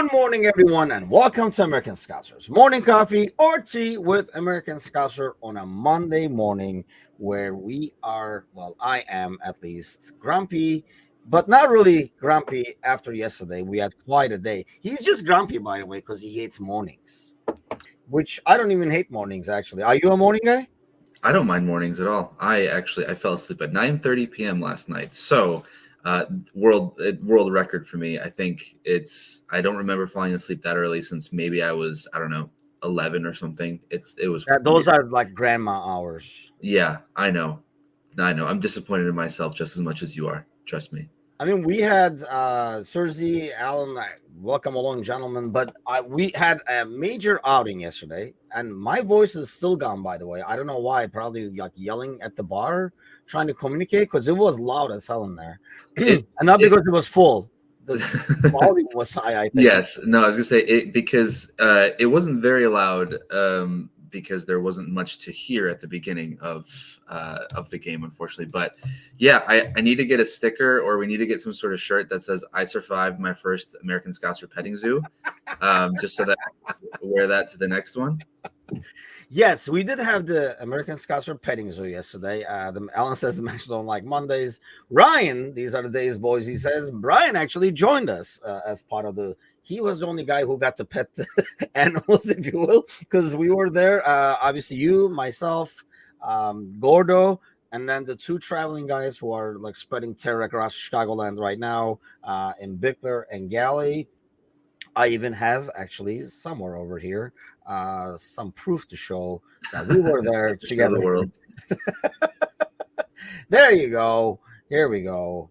Good morning, everyone, and welcome to American Scouser's morning coffee or tea with American Scouser on a Monday morning where we are, well, I am at least grumpy, but not really grumpy after yesterday. We had quite a day. He's just grumpy, by the way, because he hates mornings, which I don't even hate mornings, actually. Are you a morning guy? I don't mind mornings at all. I fell asleep at 9:30 p.m. last night. So, world record for me. I don't remember falling asleep that early since maybe I don't know, 11 or something. It was Those are like grandma hours. Yeah, I know. I'm disappointed in myself just as much as you are. Trust me. I mean, we had Sergi, Alan, welcome along, gentlemen. But we had a major outing yesterday, and my voice is still gone. By the way, I don't know why. Probably like yelling at the bar, trying to communicate because it was loud as hell in there, and not because it was full. The volume was high, I think. Yes, no, I was gonna say it because it wasn't very loud because there wasn't much to hear at the beginning of the game, unfortunately. But yeah, I need to get a sticker, or we need to get some sort of shirt that says "I survived my first American Scouser petting zoo," just so that I wear that to the next one. Yes, we did have the American Scouser petting zoo yesterday. Alan says the match don't like Mondays. Ryan, these are the days, boys. He says Brian actually joined us as part of the. He was the only guy who got to pet the animals, if you will, because we were there. Obviously, you, myself, Gordo, and then the two traveling guys who are like spreading terror across Chicagoland right now in Bickler and Galley. I even have actually somewhere over here some proof to show that we were there together. The world. There you go. Here we go.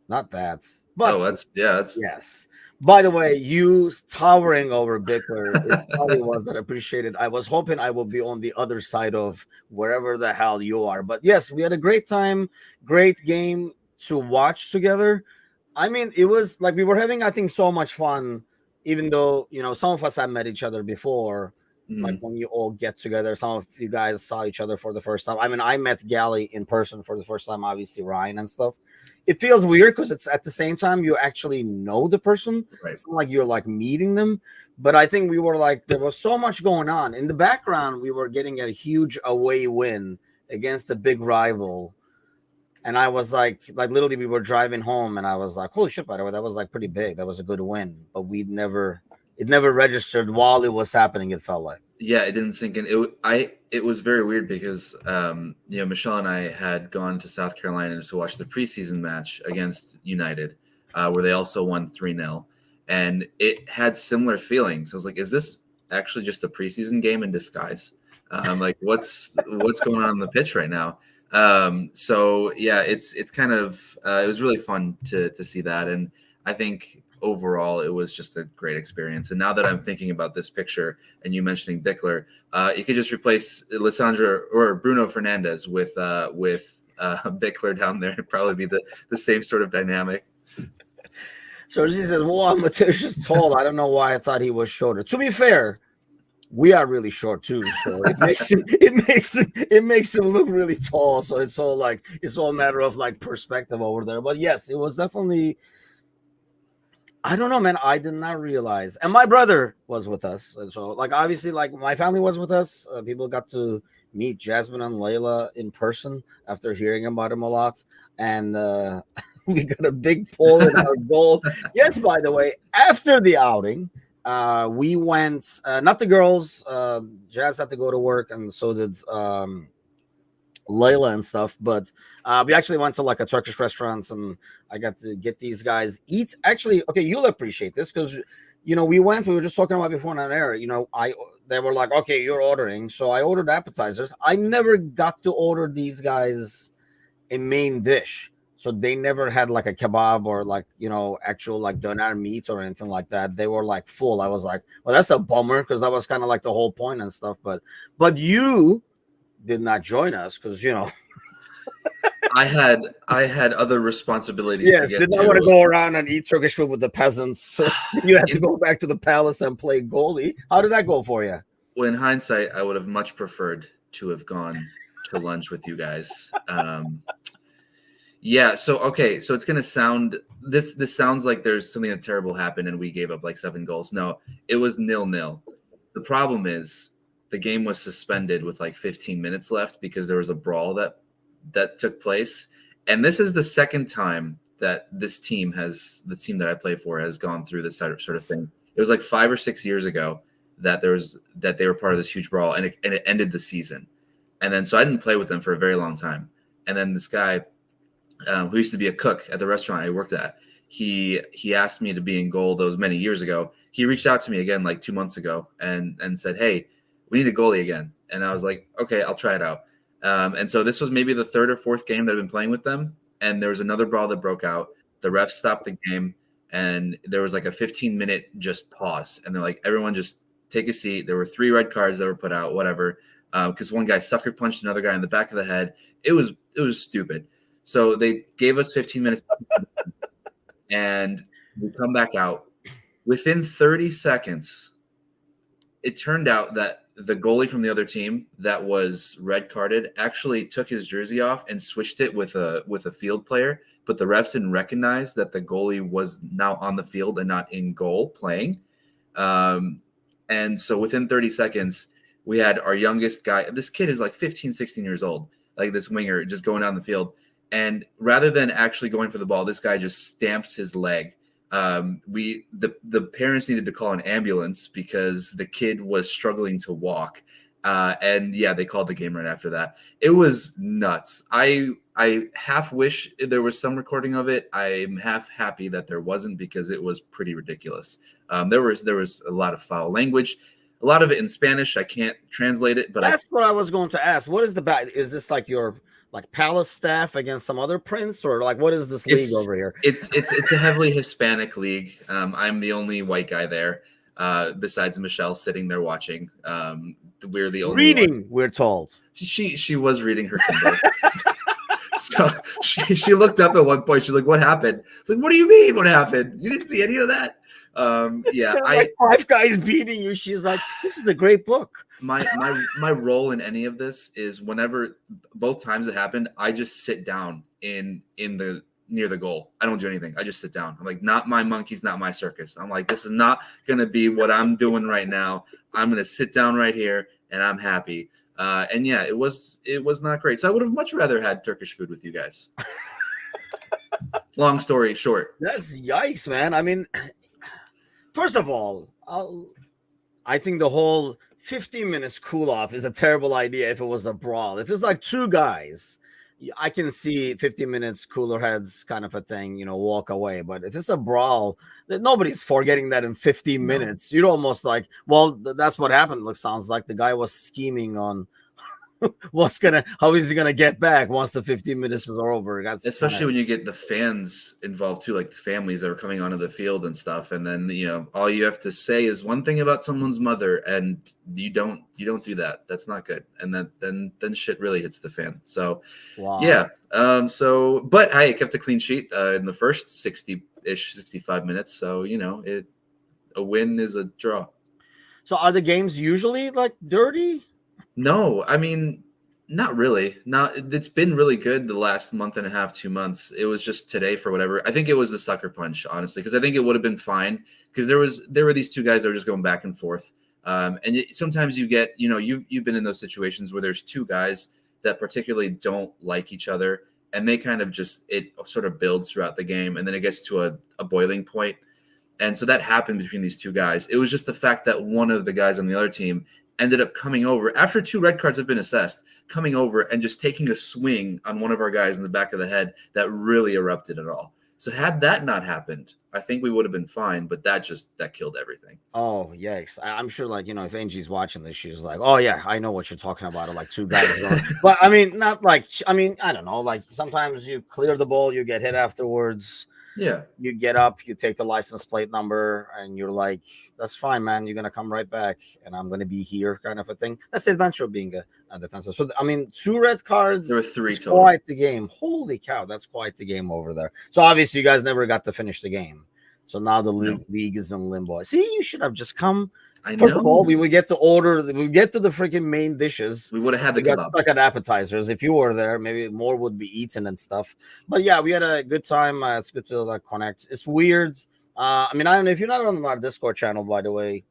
Not that, but that's yes. By the way, you towering over Bickler, it probably was not appreciated. I was hoping I will be on the other side of wherever the hell you are. But yes, we had a great time, great game to watch together. I mean, it was like we were having, I think, so much fun, even though, some of us had met each other before. Like when you all get together, some of you guys saw each other for the first time. I mean, I met Gally in person for the first time, obviously Ryan and stuff. It feels weird because it's at the same time you actually know the person. Right. It's not like you're like meeting them. But I think we were like, there was so much going on. In the background, we were getting a huge away win against a big rival. And I was like literally we were driving home and I was like, holy shit, by the way, that was like pretty big. That was a good win. But it never registered while it was happening, it felt like. Yeah, it didn't sink in. It was very weird because Michelle and I had gone to South Carolina to watch the preseason match against United, where they also won 3-0, and it had similar feelings. I was like, is this actually just a preseason game in disguise? Like what's going on the pitch right now? So yeah, it's kind of it was really fun to see that, and I think overall it was just a great experience. And now that I'm thinking about this picture and you mentioning Bickler, you could just replace Lissandra or Bruno Fernandes with Bickler down there. It'd probably be the same sort of dynamic. So he says, well, Mateusz tall. I don't know why I thought he was shorter. To be fair, we are really short too, so it makes him look really tall. So it's all a matter of like perspective over there. But yes, it was definitely. I don't know, man. I did not realize, and my brother was with us, and so like obviously, like my family was with us. People got to meet Jasmine and Layla in person after hearing about him a lot, and we got a big pull in our goal. Yes, by the way, after the outing. We went, not the girls, Jazz had to go to work, and so did Layla and stuff, but we actually went to like a Turkish restaurant, and I got to get these guys eat. Actually, okay, you'll appreciate this because, we were just talking about before on air, they were like, okay, you're ordering. So I ordered appetizers. I never got to order these guys a main dish. So they never had like a kebab or like, actual like doner meat or anything like that. They were like full. I was like, well, that's a bummer because that was kind of like the whole point and stuff. But you did not join us because, I had other responsibilities. Yes, did not want to go around and eat Turkish food with the peasants. So you had to go back to the palace and play goalie. How did that go for you? Well, in hindsight, I would have much preferred to have gone to lunch with you guys. Yeah. So okay. So it's gonna sound this sounds like there's something that terrible happened and we gave up like 7 goals. No, it was 0-0. The problem is the game was suspended with like 15 minutes left because there was a brawl that took place. And this is the second time that the team that I play for has gone through this sort of thing. It was like 5 or 6 years ago that they were part of this huge brawl, and it ended the season. And then so I didn't play with them for a very long time. And then this guy who used to be a cook at the restaurant I worked at, he asked me to be in goal those many years ago. He reached out to me again like 2 months ago and said, "Hey, we need a goalie again." And I was like, "Okay, I'll try it out." And so this was maybe the third or fourth game that I've been playing with them. And there was another brawl that broke out. The refs stopped the game, and there was like a 15-minute just pause. And they're like, "Everyone just take a seat." There were 3 red cards that were put out, whatever, because one guy sucker punched another guy in the back of the head. It was stupid. So they gave us 15 minutes, and we come back out. Within 30 seconds, it turned out that the goalie from the other team that was red carded actually took his jersey off and switched it with a field player, but the refs didn't recognize that the goalie was now on the field and not in goal playing. And so within 30 seconds, we had our youngest guy. This kid is like 15, 16 years old, like this winger just going down the field. And rather than actually going for the ball, this guy just stamps his leg. The parents needed to call an ambulance because the kid was struggling to walk. And yeah, they called the game right after that. It was nuts. I half wish there was some recording of it. I'm half happy that there wasn't because it was pretty ridiculous. There was a lot of foul language, a lot of it in Spanish. I can't translate it, but that's what I was going to ask. What is the back? Is this like your Palace staff against some other prince, or like what is this league over here? It's a heavily Hispanic league. I'm the only white guy there, besides Michelle sitting there watching. We're the only reading ones. We're told she was reading her Kindle. So she looked up at one point. She's like, "What happened?" It's like, "What do you mean? What happened? You didn't see any of that?" Yeah, like 5 guys beating you. She's like, "This is a great book." My role in any of this is whenever both times it happened, I just sit down in the near the goal. I don't do anything. I just sit down. I'm like, not my monkeys, not my circus. I'm like, this is not gonna be what I'm doing right now. I'm gonna sit down right here and I'm happy. And yeah, it was not great. So I would have much rather had Turkish food with you guys. Long story short. That's yikes, man. I mean, first of all, I think the whole 15 minutes cool off is a terrible idea if it was a brawl. If it's like 2 guys, I can see 15 minutes cooler heads kind of a thing, walk away. But if it's a brawl, nobody's forgetting that in 15 minutes. You'd almost like, well, that's what happened. Sounds like the guy was scheming on how is he gonna get back once the 15 minutes is over. Especially when you get the fans involved too, like the families that are coming onto the field and stuff, and then all you have to say is one thing about someone's mother, and you don't do that. That's not good, and then shit really hits the fan. So wow. Yeah, but I kept a clean sheet in the first 60-ish 65 minutes, so a win is a draw. So are the games usually like dirty? No, I mean, not really. It's been really good the last month and a half, 2 months. It was just today for whatever. I think it was the sucker punch, honestly, because I think it would have been fine because there were these 2 guys that were just going back and forth. And sometimes you get, you've been in those situations where there's 2 guys that particularly don't like each other, and they kind of it sort of builds throughout the game, and then it gets to a boiling point. And so that happened between these 2 guys. It was just the fact that one of the guys on the other team ended up coming over after 2 red cards have been assessed, coming over and just taking a swing on one of our guys in the back of the head that really erupted it all. So had that not happened, I think we would have been fine, but that killed everything. Oh, yikes. I'm sure, if Angie's watching this, she's like, oh, yeah, I know what you're talking about. Like 2 guys. But, I mean, I don't know. Sometimes you clear the ball, you get hit afterwards. Yeah. You get up, you take the license plate number, and you're like, that's fine, man. You're going to come right back, and I'm going to be here kind of a thing. That's the adventure of being a defensive. So, 2 red cards. There were 3 total. Quite the game. Holy cow, that's quite the game over there. So, obviously, you guys never got to finish the game. So now the No. league is in limbo. See, you should have just come. I First know. of all, we would get to order. We would get to the freaking main dishes. We would have had the We got kebab. stuck at appetizers. If you were there, maybe more would be eaten and stuff. But yeah, we had a good time. It's good to like connect. It's weird. I mean, I don't know if you're not on our Discord channel, by the way,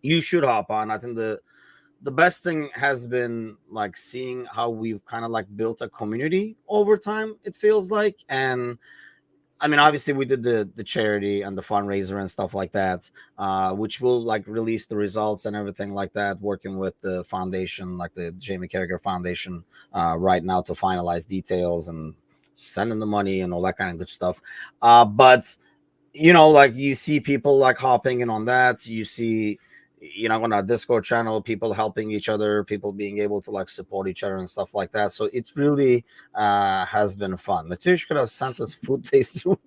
you should hop on. I think the best thing has been like seeing how we've kind of like built a community over time. It feels like, and I mean, obviously, we did the charity and the fundraiser and stuff like that, which will like release the results and everything like that. Working with the foundation, like the Jamie Carragher Foundation, right now to finalize details and sending the money and all that kind of good stuff. But you know, like you see people like hopping in on that. You see, you know, on our Discord channel, people helping each other, people being able to like support each other and stuff like that. So it really has been fun. Matish could have sent us food tasting.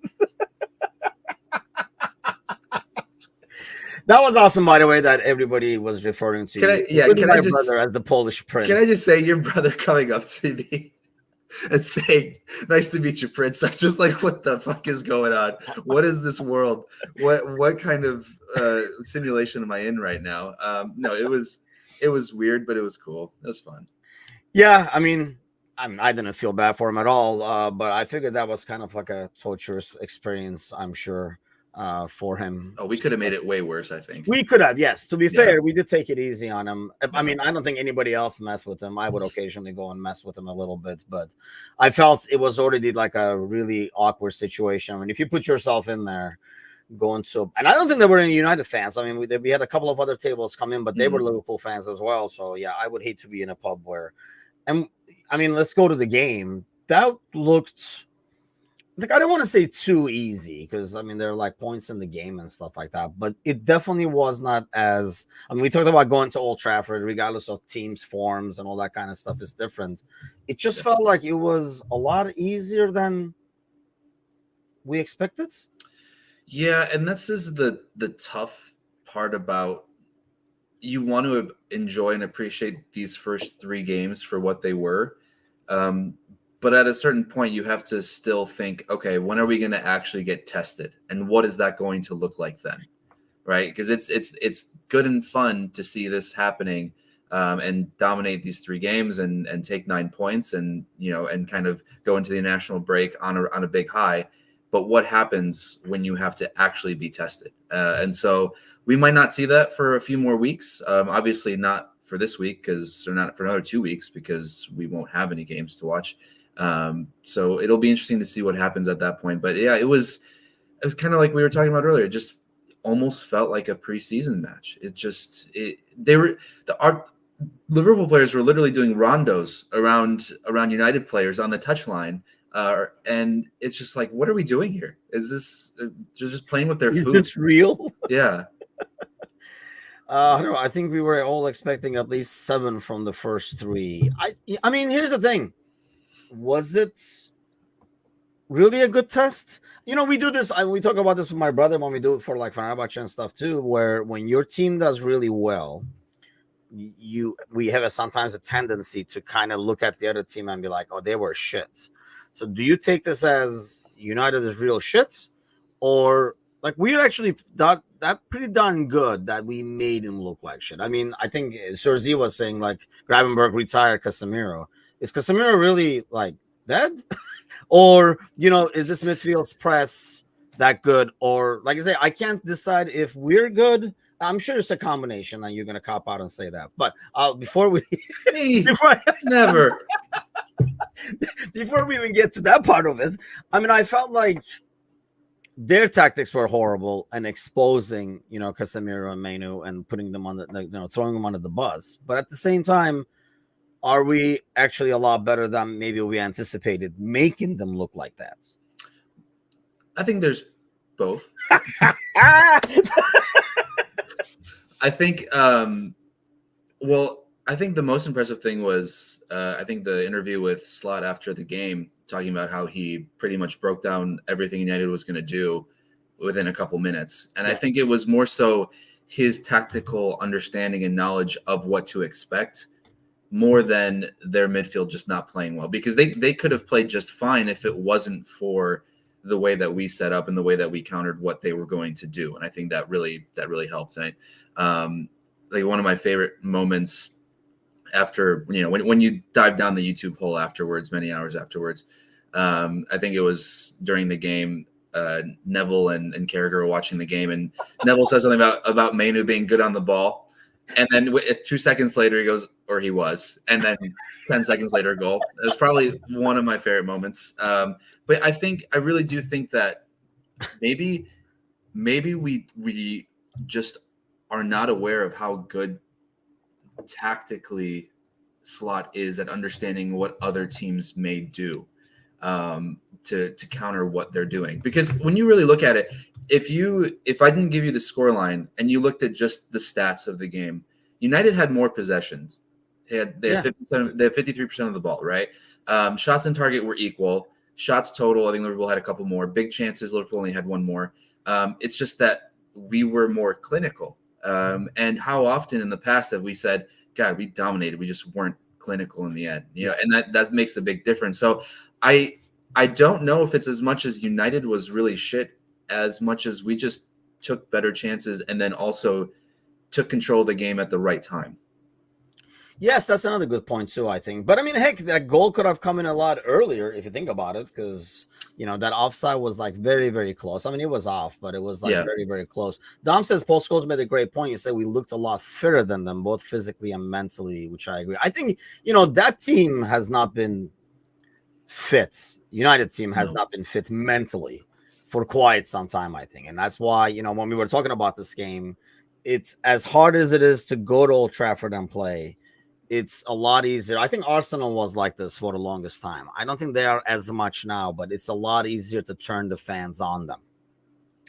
That was awesome, by the way, that everybody was referring to. Can I just brother as the Polish prince? Can I just say your brother coming up to me and saying, "Nice to meet you, Prince"? I'm just like, what the fuck is going on? What is this world? What kind of simulation am I in right now? No, it was weird, but it was cool. It was fun. Yeah, I mean, I didn't feel bad for him at all, but I figured that was kind of like a torturous experience, I'm sure, for him. Oh, we could have made it way worse, I think. We could have, yes. To be fair, we did take it easy on him. I mean, I don't think anybody else messed with him. I would occasionally go and mess with him a little bit, but I felt it was already like a really awkward situation. I mean, if you put yourself in there, going to, and I don't think there were any United fans. I mean, we had a couple of other tables come in, but they were Liverpool fans as well. So yeah, I would hate to be in a pub where, and I mean, let's go to the game. That looked like, I don't want to say too easy, because I mean there are like points in the game and stuff like that, but it definitely was not as, I mean, we talked about going to Old Trafford, regardless of teams' forms and all that kind of stuff is different. It just felt like it was a lot easier than we expected. Yeah, and this is the tough part about, you want to enjoy and appreciate these first three games for what they were. But at a certain point, you have to still think, okay, when are we going to actually get tested? And what is that going to look like then? Right? Because it's good and fun to see this happening and dominate these three games and take 9 points and, you know, and kind of go into the international break on a big high. But what happens when you have to actually be tested? And so we might not see that for a few more weeks. Obviously not for this week, or not for another 2 weeks, because we won't have any games to watch. So it'll be interesting to see what happens at that point. But yeah, it was kind of like we were talking about earlier. It just almost felt like a preseason match. Our Liverpool players were literally doing rondos around United players on the touchline. And it's just like, what are we doing here? Is this just playing with their food? Is this real? Yeah. I don't know. I think we were all expecting at least 7 from the first 3. I mean, here's the thing. Was it really a good test? You know, we do this. We talk about this with my brother when we do it for like Fenerbahce and stuff too, where when your team does really well, we have sometimes a tendency to kind of look at the other team and be like, oh, they were shit. So do you take this as United is real shit, or like we're actually that pretty darn good that we made him look like shit? I mean, I think Sir Z was saying like Gravenberch retired Casemiro. Is Casemiro really like dead? Or, you know, is this midfield's press that good? Or like I say, I can't decide if we're good. I'm sure it's a combination, and you're gonna cop out and say that. But before we never. Before we even get to that part of it, I mean, I felt like their tactics were horrible and exposing, you know, Casemiro and Mainu and putting them on the, you know, throwing them under the bus. But at the same time, are we actually a lot better than maybe we anticipated, making them look like that? I think there's both. I think, I think the most impressive thing was, I think the interview with Slot after the game, talking about how he pretty much broke down everything United was going to do within a couple minutes. And I think it was more so his tactical understanding and knowledge of what to expect, more than their midfield just not playing well, because they could have played just fine if it wasn't for the way that we set up and the way that we countered what they were going to do. And I think that really helped. And like one of my favorite moments after, when you dive down the YouTube hole afterwards, many hours afterwards, I think it was during the game, Neville and Carragher were watching the game, and Neville says something about Mainu being good on the ball. And then 2 seconds later, he goes, or he was. And then 10 seconds later, goal. It was probably one of my favorite moments. But I really do think that maybe we just are not aware of how good tactically Slot is at understanding what other teams may do to counter what they're doing. Because when you really look at it, if I didn't give you the scoreline and you looked at just the stats of the game, United had more possessions. They had 57, they had 53% of the ball, right? Shots on target were equal. Shots total, I think Liverpool had a couple more. Big chances, Liverpool only had one more. It's just that we were more clinical. And how often in the past have we said, God, we dominated, we just weren't clinical in the end, and that makes a big difference. So I don't know if it's as much as United was really shit, as much as we just took better chances and then also took control of the game at the right time. Yes, that's another good point too, I think. But I mean, heck, that goal could have come in a lot earlier if you think about it, because that offside was like very, very close. I mean, it was off, but it was like very, very close. Dom says Paul Scholes made a great point. You said we looked a lot fitter than them, both physically and mentally, which I agree. I think that team has not been fit. United team has not been fit mentally for quite some time, I think, and that's why when we were talking about this game, it's as hard as it is to go to Old Trafford and play. It's a lot easier. I think Arsenal was like this for the longest time. I don't think they are as much now, but it's a lot easier to turn the fans on them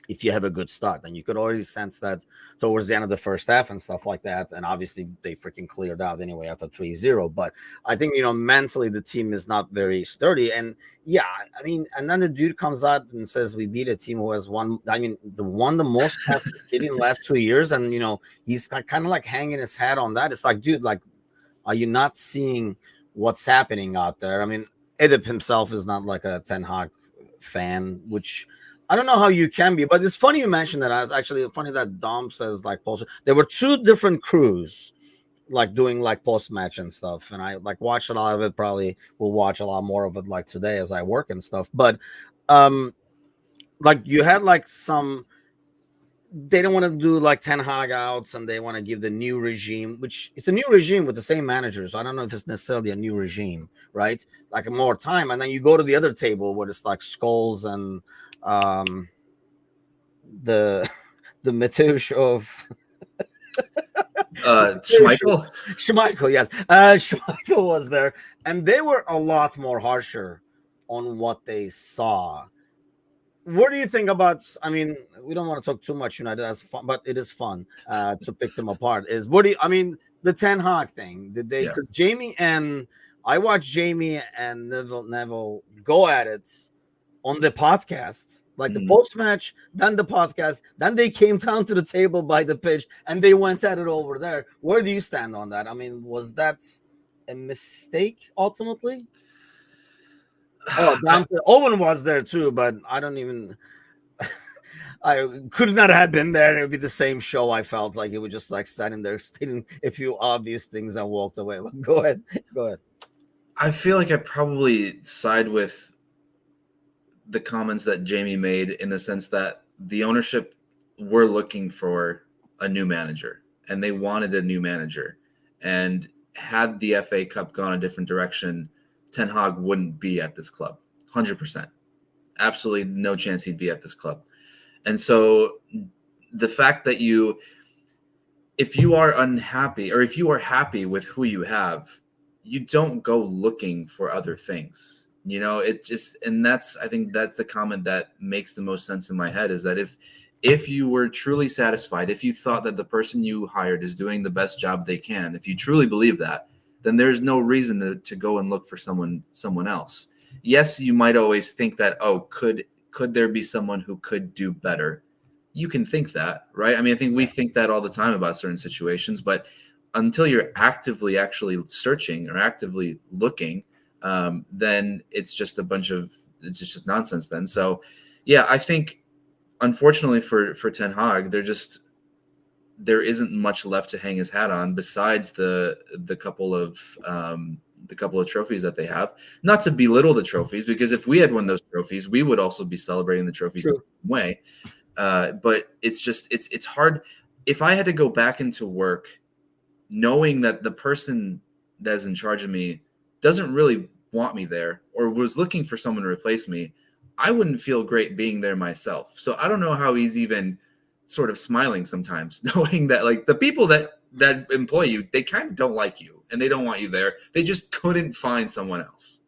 if you have a good start. And you could already sense that towards the end of the first half and stuff like that. And obviously they freaking cleared out anyway after 3-0. But I think, mentally the team is not very sturdy. And I mean, and then the dude comes out and says we beat a team who has won the most in the last 2 years. And, he's kind of like hanging his hat on that. It's like, dude, like, are you not seeing what's happening out there? I mean, Edip himself is not like a Ten Hag fan, which I don't know how you can be, but it's funny you mentioned that. It's actually funny that Dom says like post. There were two different crews like doing like post-match and stuff, and I like watched a lot of it. Probably will watch a lot more of it like today as I work and stuff. But like you had like some. They don't want to do like 10 Hag outs, and they want to give the new regime, which it's a new regime with the same managers. I don't know if it's necessarily a new regime, right? Like more time. And then you go to the other table where it's like Scholes and the Matouche of Schmeichel, yes. Schmeichel was there, and they were a lot more harsher on what they saw. What do you think about? I mean, we don't want to talk too much United. That's fun, but it is fun to pick them apart. The Ten Hag thing? Did they? Jamie and I watched Jamie and Neville go at it on the podcast, like the post match, then the podcast, then they came down to the table by the pitch and they went at it over there. Where do you stand on that? I mean, was that a mistake ultimately? Oh, Owen was there too, but I don't even. I could not have been there. It would be the same show. I felt like it was just like standing there, stating a few obvious things and walked away. Go ahead. I feel like I probably side with the comments that Jamie made in the sense that the ownership were looking for a new manager, and they wanted a new manager. And had the FA Cup gone a different direction, Ten Hag wouldn't be at this club, 100%. Absolutely no chance he'd be at this club. And so the fact that if you are unhappy or if you are happy with who you have, you don't go looking for other things. I think that's the comment that makes the most sense in my head, is that if you were truly satisfied, if you thought that the person you hired is doing the best job they can, if you truly believe that, then there's no reason to go and look for someone else. Yes, you might always think that, could there be someone who could do better? You can think that, right? I mean, I think we think that all the time about certain situations, but until you're actively actually searching or actively looking, then it's just nonsense then. So Yeah, I think unfortunately for Ten Hag, there isn't much left to hang his hat on besides the couple of trophies that they have. Not to belittle the trophies, because if we had won those trophies, we would also be celebrating the trophies True. the same way. But it's hard. If I had to go back into work knowing that the person that's in charge of me doesn't really want me there or was looking for someone to replace me, I wouldn't feel great being there myself. So I don't know how he's even sort of smiling sometimes, knowing that like the people that employ you, they kind of don't like you and they don't want you there. They just couldn't find someone else.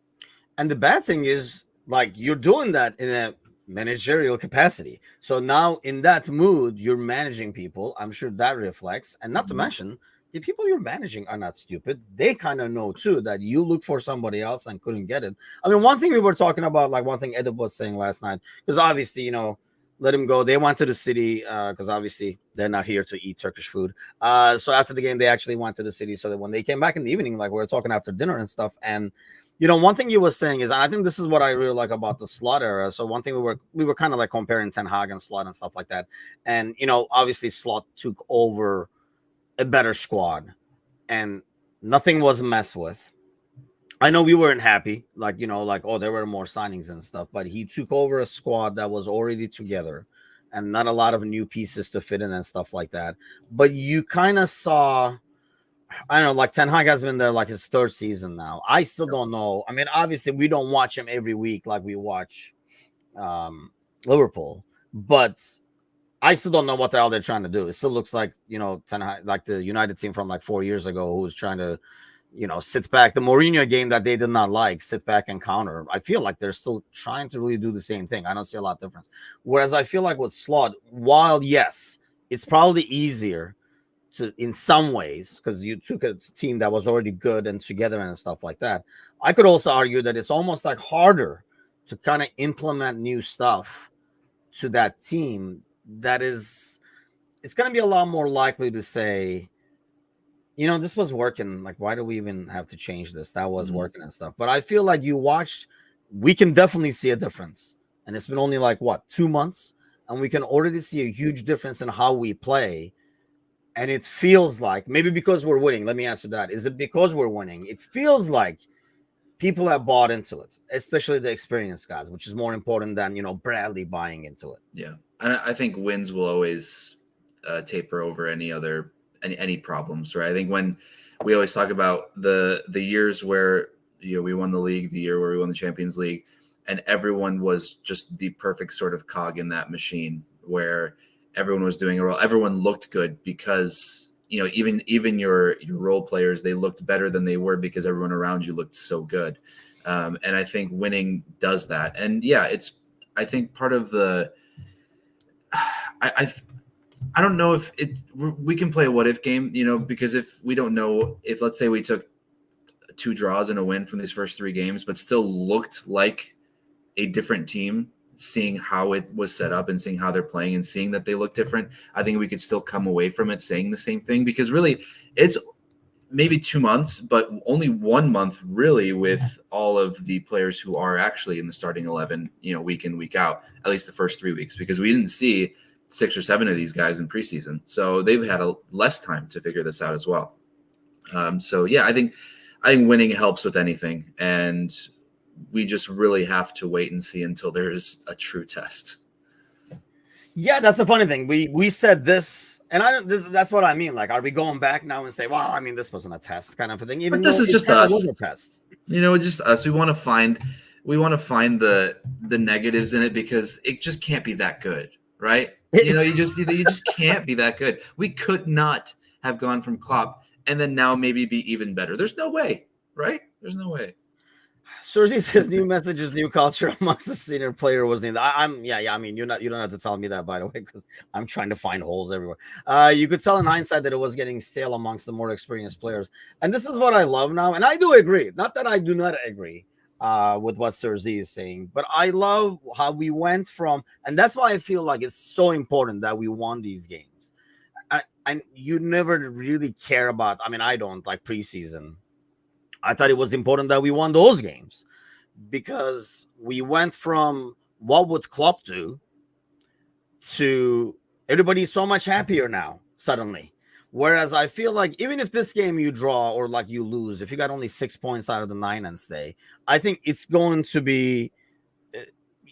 And the bad thing is, like, you're doing that in a managerial capacity. So now in that mood, you're managing people. I'm sure that reflects. And not to mention, the people you're managing are not stupid. They kind of know too that you look for somebody else and couldn't get it. I mean, one thing we were talking about, like one thing Edip was saying last night, because obviously, let him go. They went to the city because obviously they're not here to eat Turkish food. So after the game, they actually went to the city so that when they came back in the evening, like we were talking after dinner and stuff. And one thing you was saying is, and I think this is what I really like about the Slot era. So one thing we were kind of like comparing Ten Hag and Slot and stuff like that. And obviously Slot took over a better squad, and nothing was messed with. I know we weren't happy, like oh, there were more signings and stuff, but he took over a squad that was already together, and not a lot of new pieces to fit in and stuff like that. But you kind of saw. I don't know, like Ten Hag has been there like his third season now. I still don't know. I mean, obviously we don't watch him every week like we watch Liverpool, but I still don't know what the hell they're trying to do. It still looks like, Ten Hag, like the United team from like 4 years ago, who was trying to, sit back. The Mourinho game that they did not like, sit back and counter. I feel like they're still trying to really do the same thing. I don't see a lot of difference. Whereas I feel like with Slot, while yes, it's probably easier in some ways, because you took a team that was already good and together and stuff like that. I could also argue that it's almost like harder to kind of implement new stuff to that team. It's going to be a lot more likely to say, this was working. Like, why do we even have to change this? That was working and stuff. But I feel like we can definitely see a difference. And it's been only like 2 months, and we can already see a huge difference in how we play. And it feels like, maybe because we're winning. Let me answer that. Is it because we're winning? It feels like people have bought into it, especially the experienced guys, which is more important than, Bradley buying into it. Yeah. And I think wins will always taper over any problems, right? I think when we always talk about the years where, we won the league, the year where we won the Champions League, and everyone was just the perfect sort of cog in that machine where everyone was doing a role. Everyone looked good because, even your role players, they looked better than they were because everyone around you looked so good. And I think winning does that. And yeah, I think part of the, I don't know if we can play a what if game, because if we don't know, if let's say we took 2 draws and a win from these first 3 games, but still looked like a different team, seeing how it was set up and seeing how they're playing and seeing that they look different, I think we could still come away from it saying the same thing, because really it's maybe 2 months, but only 1 month really with all of the players who are actually in the starting 11, week in, week out, at least the first 3 weeks, because we didn't see 6 or 7 of these guys in preseason. So they've had less time to figure this out as well. So yeah, I think winning helps with anything, and we just really have to wait and see until there's a true test. Yeah, that's the funny thing. We said this, and that's what I mean. Like, are we going back now and say, well, I mean, this wasn't a test kind of a thing? Even but this is just us. Was a test. Just us. We want to find the negatives in it, because it just can't be that good, right? You just can't be that good. We could not have gone from Klopp and then now maybe be even better. There's no way, right? There's no way. Sergi says new messages, new culture amongst the senior player was needed. I mean, you don't have to tell me that, by the way, because I'm trying to find holes everywhere. You could tell in hindsight that it was getting stale amongst the more experienced players, and this is what I love now. And I do agree. Not that I do not agree with what Sergi is saying, but I love how we went from, and that's why I feel like it's so important that we won these games. And you never really care about. I mean, I don't like preseason. I thought it was important that we won those games, because we went from what would Klopp do to everybody's so much happier now suddenly? Whereas I feel like even if this game you draw or like you lose, if you got only 6 points out of the 9 and stay, I think it's going to be,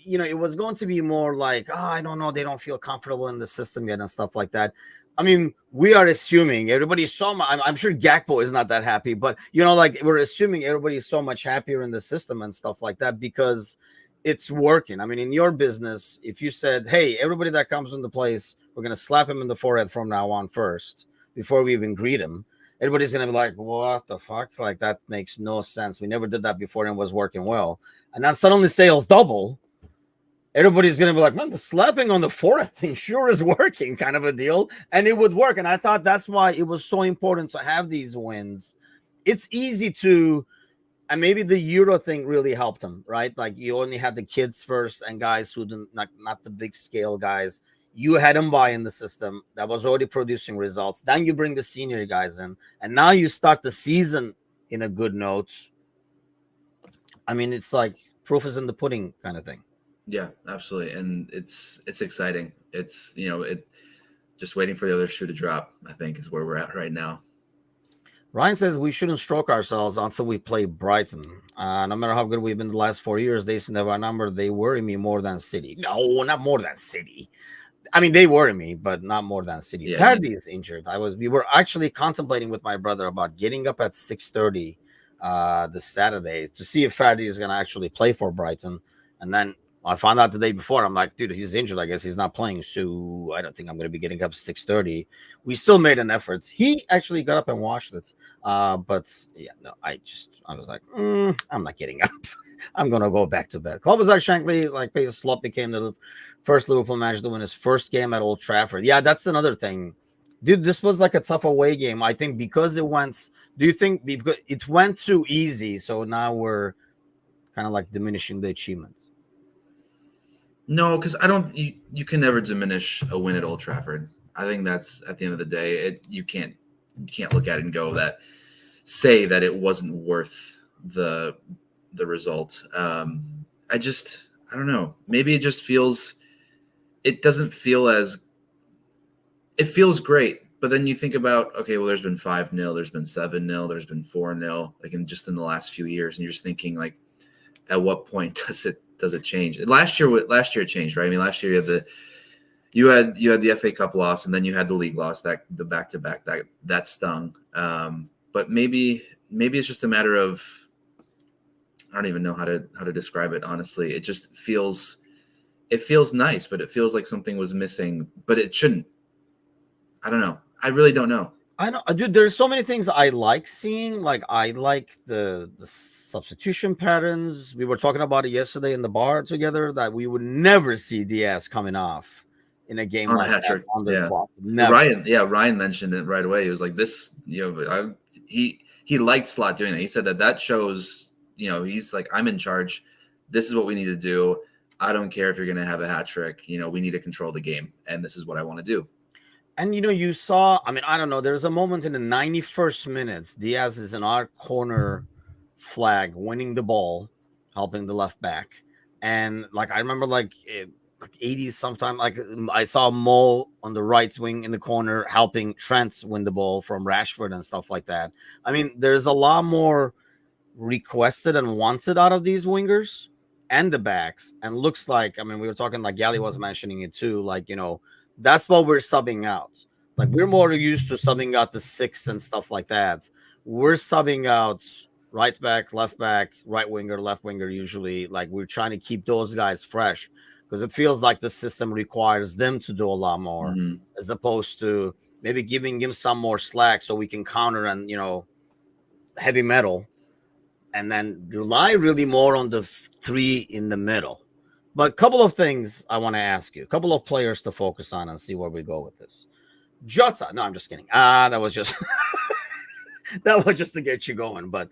it was going to be more like, I don't know, they don't feel comfortable in the system yet and stuff like that. I mean, we are assuming everybody's so much, I'm sure Gakpo is not that happy, but, like we're assuming everybody's so much happier in the system and stuff like that because it's working. I mean, in your business, if you said, hey, everybody that comes into place, we're going to slap him in the forehead from now on first before we even greet him, everybody's going to be like, what the fuck? Like, that makes no sense. We never did that before and it was working well. And then suddenly sales double. Everybody's going to be like, man, the slapping on the forehead thing sure is working, kind of a deal. And it would work. And I thought that's why it was so important to have these wins. It's easy to, and maybe the Euro thing really helped them, right? Like you only had the kids first and guys who didn't, not the big scale guys. You had them buy in the system that was already producing results. Then you bring the senior guys in. And now you start the season in a good note. I mean, it's like proof is in the pudding kind of thing. Yeah, absolutely. And it's exciting. It's, just waiting for the other shoe to drop, I think, is where we're at right now. Ryan says we shouldn't stroke ourselves until we play Brighton. No matter how good we've been the last 4 years, they seem to have our number. They worry me more than City. No, not more than City. I mean, they worry me, but not more than City. Yeah, Tardy is injured. We were actually contemplating with my brother about getting up at 6:30 this Saturday to see if Faraday is going to actually play for Brighton. And then I found out the day before. I'm like, dude, he's injured. I guess he's not playing. So I don't think I'm going to be getting up at 6:30. We still made an effort. He actually got up and watched it. But yeah, no, I was like, I'm not getting up. I'm going to go back to bed. Klobuchar Shankly, Pace Slot became the first Liverpool manager to win his first game at Old Trafford. Yeah, that's another thing. Dude, this was like a tough away game. I think because it went, because it went too easy. So now we're kind of like diminishing the achievement. No, because you can never diminish a win at Old Trafford. I think that's at the end of the day, you can't look at it and say that it wasn't worth the result. I don't know. Maybe it feels great. But then you think about, okay, well, there's been 5-0, there's been 7-0, there's been 4-0, just in the last few years. And you're just thinking at what point does it change? Last year it changed, right? I mean, last year you had the FA Cup loss and then you had the league loss, the back-to-back that stung. But maybe it's just a matter of, I don't even know how to describe it. Honestly, it feels nice, but it feels like something was missing, but it shouldn't. I don't know. I really don't know. I know, dude. There's so many things I like seeing. Like I like the substitution patterns. We were talking about it yesterday in the bar together that we would never see Diaz coming off in a game like that on the clock. Ryan mentioned it right away. He was like, "This, he liked Slot doing that. He said that shows, he's like, I'm in charge. This is what we need to do. I don't care if you're going to have a hat trick. We need to control the game, and this is what I want to do." And, you saw, I mean, I don't know. There's a moment in the 91st minute. Diaz is in our corner flag, winning the ball, helping the left back. And, I remember, 80 sometime, I saw Mo on the right wing in the corner helping Trent win the ball from Rashford and stuff like that. I mean, there's a lot more requested and wanted out of these wingers and the backs. And looks like, I mean, we were talking, Gally was mentioning it too, that's what we're subbing out. We're more used to subbing out the 6 and stuff like that. We're subbing out right back, left back, right winger, left winger. Usually, we're trying to keep those guys fresh because it feels like the system requires them to do a lot more, as opposed to maybe giving him some more slack so we can counter and heavy metal, and then rely really more on the 3 in the middle. But a couple of things I want to ask you, a couple of players to focus on and see where we go with this. Jota. No, I'm just kidding. That was just to get you going. But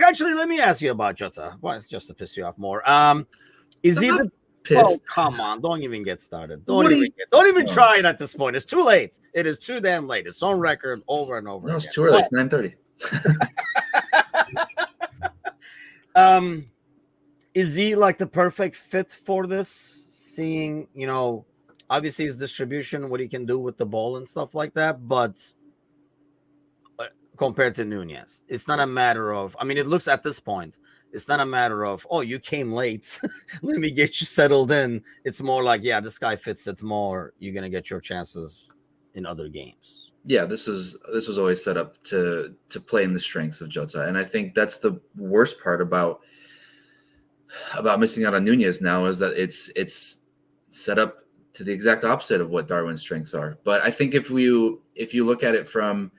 actually, let me ask you about Jota. Well, it's just to piss you off more. Is he the pissed? Oh, come on. Don't even get started. Don't even try it at this point. It's too late. It is too damn late. It's on record over and over. No, it's too early. It's 9:30. Is he like the perfect fit for this? Seeing, obviously his distribution, what he can do with the ball and stuff like that, but compared to Nunez, it's not a matter of. I mean, it looks at this point, it's not a matter of, oh, you came late, let me get you settled in. It's more like, yeah, this guy fits it more. You're gonna get your chances in other games. Yeah, this was always set up to play in the strengths of Jota, and I think that's the worst part about missing out on Nunez now, is that it's set up to the exact opposite of what Darwin's strengths are. But I think if you look at it from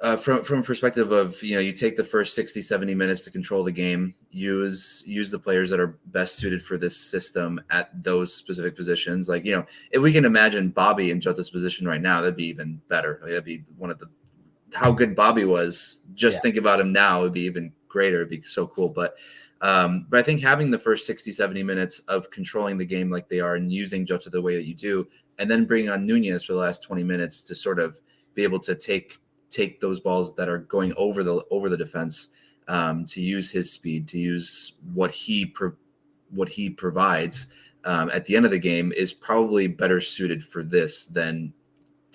a perspective of, you take the first 60, 70 minutes to control the game, use the players that are best suited for this system at those specific positions. Like, if we can imagine Bobby in Jota's position right now, that'd be even better. Like, that'd be one of the, how good Bobby was. Just think about him now, it'd be even greater. It'd be so cool. But I think having the first 60, 70 minutes of controlling the game like they are and using Jota the way that you do, and then bringing on Nunez for the last 20 minutes to sort of be able to take those balls that are going over the defense, to use his speed, to use what he provides at the end of the game, is probably better suited for this than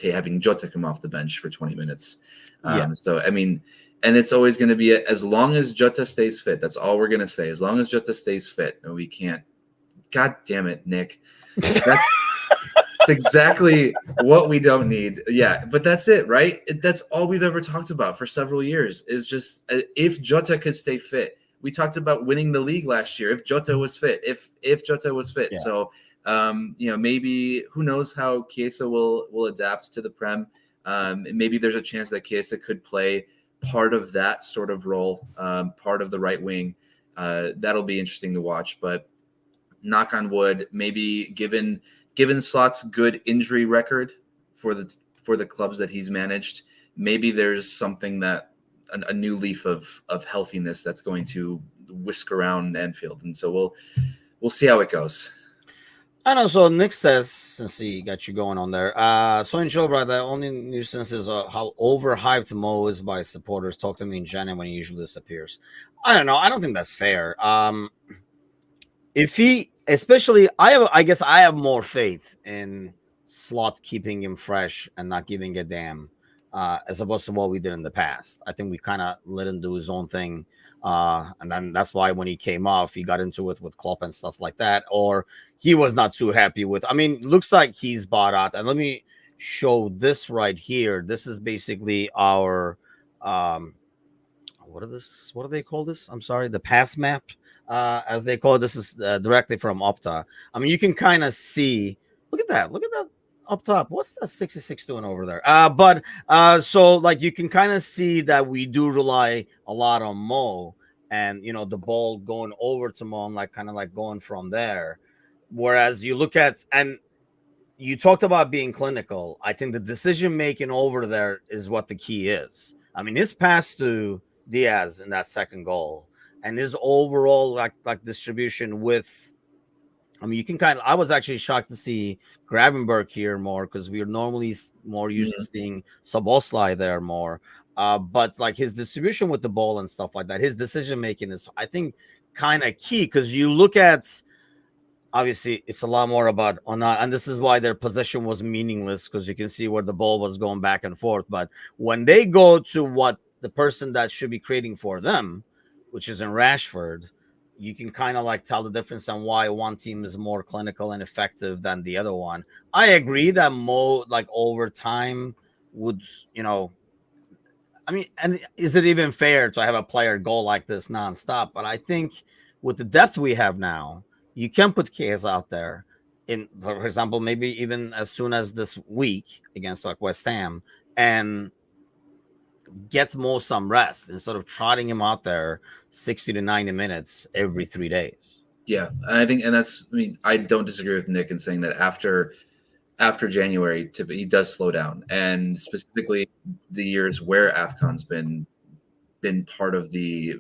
having Jota come off the bench for 20 minutes. So, I mean, and it's always going to be, as long as Jota stays fit, that's all we're going to say. As long as Jota stays fit, and we can't, God damn it, Nick. That's exactly what we don't need. Yeah, but that's it, right? That's all we've ever talked about for several years, is just if Jota could stay fit. We talked about winning the league last year if Jota was fit. If Jota was fit. Yeah. So maybe, who knows how Chiesa will adapt to the Prem. Maybe there's a chance that Chiesa could play part of that sort of role, part of the right wing. That'll be interesting to watch. But knock on wood, maybe given Slot's good injury record for the clubs that he's managed, maybe there's something that a new leaf of healthiness that's going to whisk around Anfield, and so we'll see how it goes. I know. So Nick says, since he got you going on there, so in Showbra, the only nuisance is how overhyped Mo is by supporters. Talk to me in January when he usually disappears. I don't know. I don't think that's fair. If he, especially, I guess I have more faith in Slot keeping him fresh and not giving a damn, as opposed to what we did in the past. I think we kind of let him do his own thing. And then that's why when he came off, he got into it with Klopp and stuff like that, or he was not too happy with. I mean, looks like he's bought out. And let me show this right here. This is basically our, what do they call this? I'm sorry, the pass map, as they call it. This is directly from Opta. I mean, you can kind of see. Look at that up top. What's that 66 doing over there? But so like you can kind of see that we do rely a lot on Mo, and the ball going over to Mo and like kind of like going from there. Whereas you look at, and you talked about being clinical. I think the decision making over there is what the key is. I mean, his pass to Diaz in that second goal, and his overall like distribution with. I mean, you can kind of. I was actually shocked to see Gravenberg here more, because we are normally more used to seeing Szoboszlai there more. But like his distribution with the ball and stuff like that, his decision making is, I think, kind of key, because you look at. Obviously, it's a lot more about and this is why their possession was meaningless, because you can see where the ball was going back and forth. But when they go to what the person that should be creating for them, which is in Rashford, you can kind of like tell the difference on why one team is more clinical and effective than the other one. I agree that Mo, like over time, would, I mean, and is it even fair to have a player go like this nonstop? But I think with the depth we have now, you can put Chiesa out there for example, maybe even as soon as this week against like West Ham, and get Mo some rest instead of trotting him out there 60 to 90 minutes every 3 days. Yeah, and I think, I don't disagree with Nick in saying that after January, he does slow down, and specifically the years where AFCON's been part of the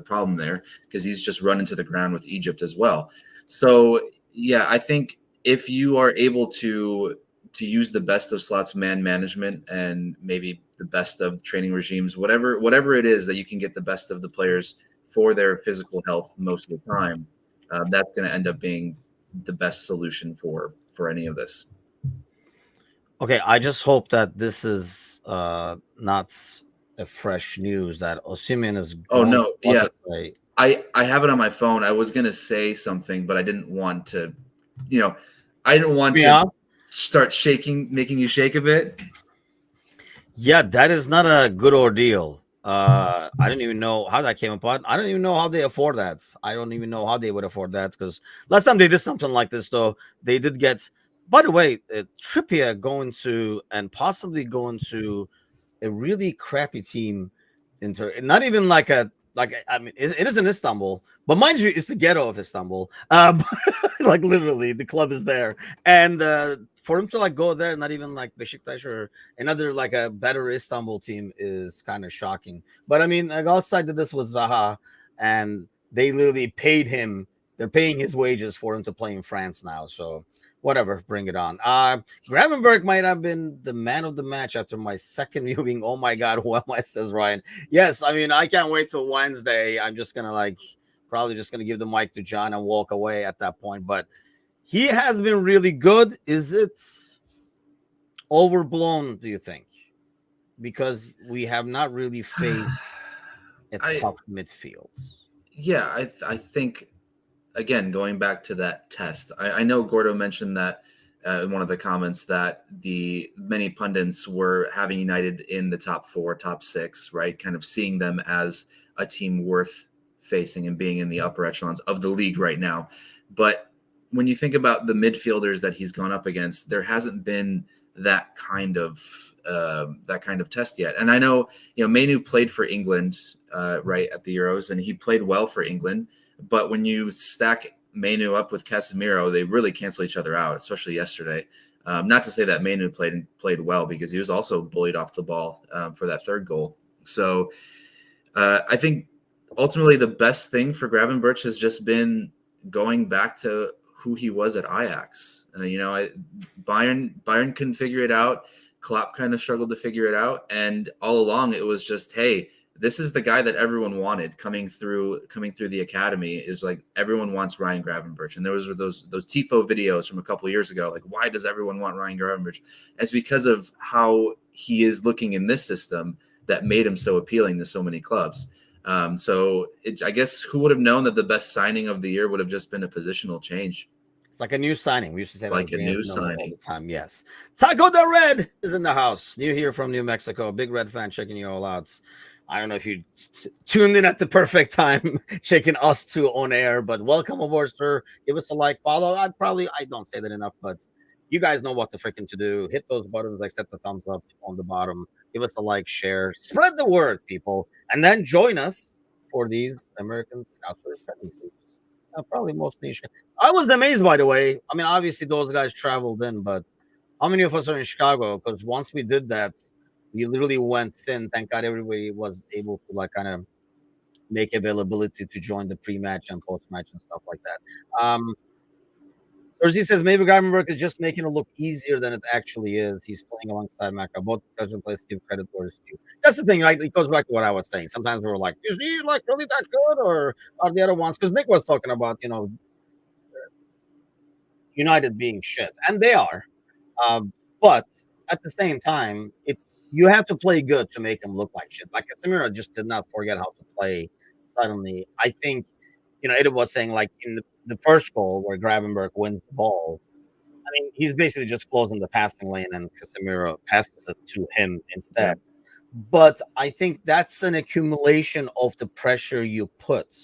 problem there, because he's just run into the ground with Egypt as well. So yeah, I think if you are able to use the best of Slot's man management and maybe the best of training regimes, whatever it is that you can get the best of the players for their physical health most of the time, that's going to end up being the best solution for any of this. Okay, I just hope that this is not a fresh news that Osimhen is Oh going no, yeah. to play. I have it on my phone. I was gonna say something, but I didn't want to, I didn't want to start making you shake a bit. Yeah, that is not a good ordeal. I didn't even know how that came about. I don't even know how they afford that. I don't even know how they would afford that, because last time they did something like this, though, they did get. By the way, Trippier going to and possibly going to a really crappy team, not even like I mean, it is in Istanbul, but mind you, it's the ghetto of Istanbul. Like literally, the club is there, and for him to like go there, not even like Beşiktaş or another like a better Istanbul team, is kind of shocking. But I mean, like, outside of this with Zaha, and they literally paid him. They're paying his wages for him to play in France now. So whatever, bring it on. Gravenberch might have been the man of the match after my second viewing. Oh my God, who am I, says Ryan. Yes, I mean, I can't wait till Wednesday. I'm just going to probably just going to give the mic to John and walk away at that point. But he has been really good. Is it overblown, do you think? Because we have not really faced a tough midfield. Yeah, I think, again, going back to that test, I know Gordo mentioned that in one of the comments that the many pundits were having United in the top 4, top 6, right? Kind of seeing them as a team worth facing and being in the upper echelons of the league right now. But when you think about the midfielders that he's gone up against, there hasn't been that kind of test yet. And I know, Mainu played for England right at the Euros, and he played well for England. But when you stack Mainu up with Casemiro, they really cancel each other out, especially yesterday. Not to say that Mainu played well, because he was also bullied off the ball for that third goal. So I think ultimately the best thing for Gravenberch has just been going back to who he was at Ajax. Bayern couldn't figure it out. Klopp kind of struggled to figure it out. And all along it was just, hey, this is the guy that everyone wanted coming through the academy. Is like, everyone wants Ryan Gravenberch. And there was those Tifo videos from a couple of years ago. Like, why does everyone want Ryan Gravenberch? It's because of how he is looking in this system that made him so appealing to so many clubs. I guess who would have known that the best signing of the year would have just been a positional change? It's like a new signing. We used to say like a new signing all the time. Yes. Taco the Red is in the house. New here from New Mexico. Big Red fan, checking you all out. I don't know if you tuned in at the perfect time, checking us two on air, but welcome aboard, sir. Give us a like, follow. I don't say that enough, but you guys know what the freaking to do. Hit those buttons, like set the thumbs up on the bottom. Give us a like, share, spread the word, people, and then join us for these American Scouser pregnancies. Probably most niche. I was amazed, by the way. I mean, obviously those guys traveled in, but how many of us are in Chicago? Because once we did that, we literally went thin. Thank God everybody was able to kind of make availability to join the pre-match and post-match and stuff like that. Thursday says maybe Gravenberch is just making it look easier than it actually is. He's playing alongside Maka. Both doesn't place give credit where it's due. That's the thing, right? It goes back to what I was saying. Sometimes we're like, is he like really that good, or are the other ones? Because Nick was talking about, United being shit, and they are. But at the same time, you have to play good to make him look like shit. Like Casemiro just did not forget how to play suddenly. I think, Ed was saying, like, in the first goal where Gravenberch wins the ball, I mean, he's basically just closing the passing lane and Casemiro passes it to him instead. Yeah. But I think that's an accumulation of the pressure you put.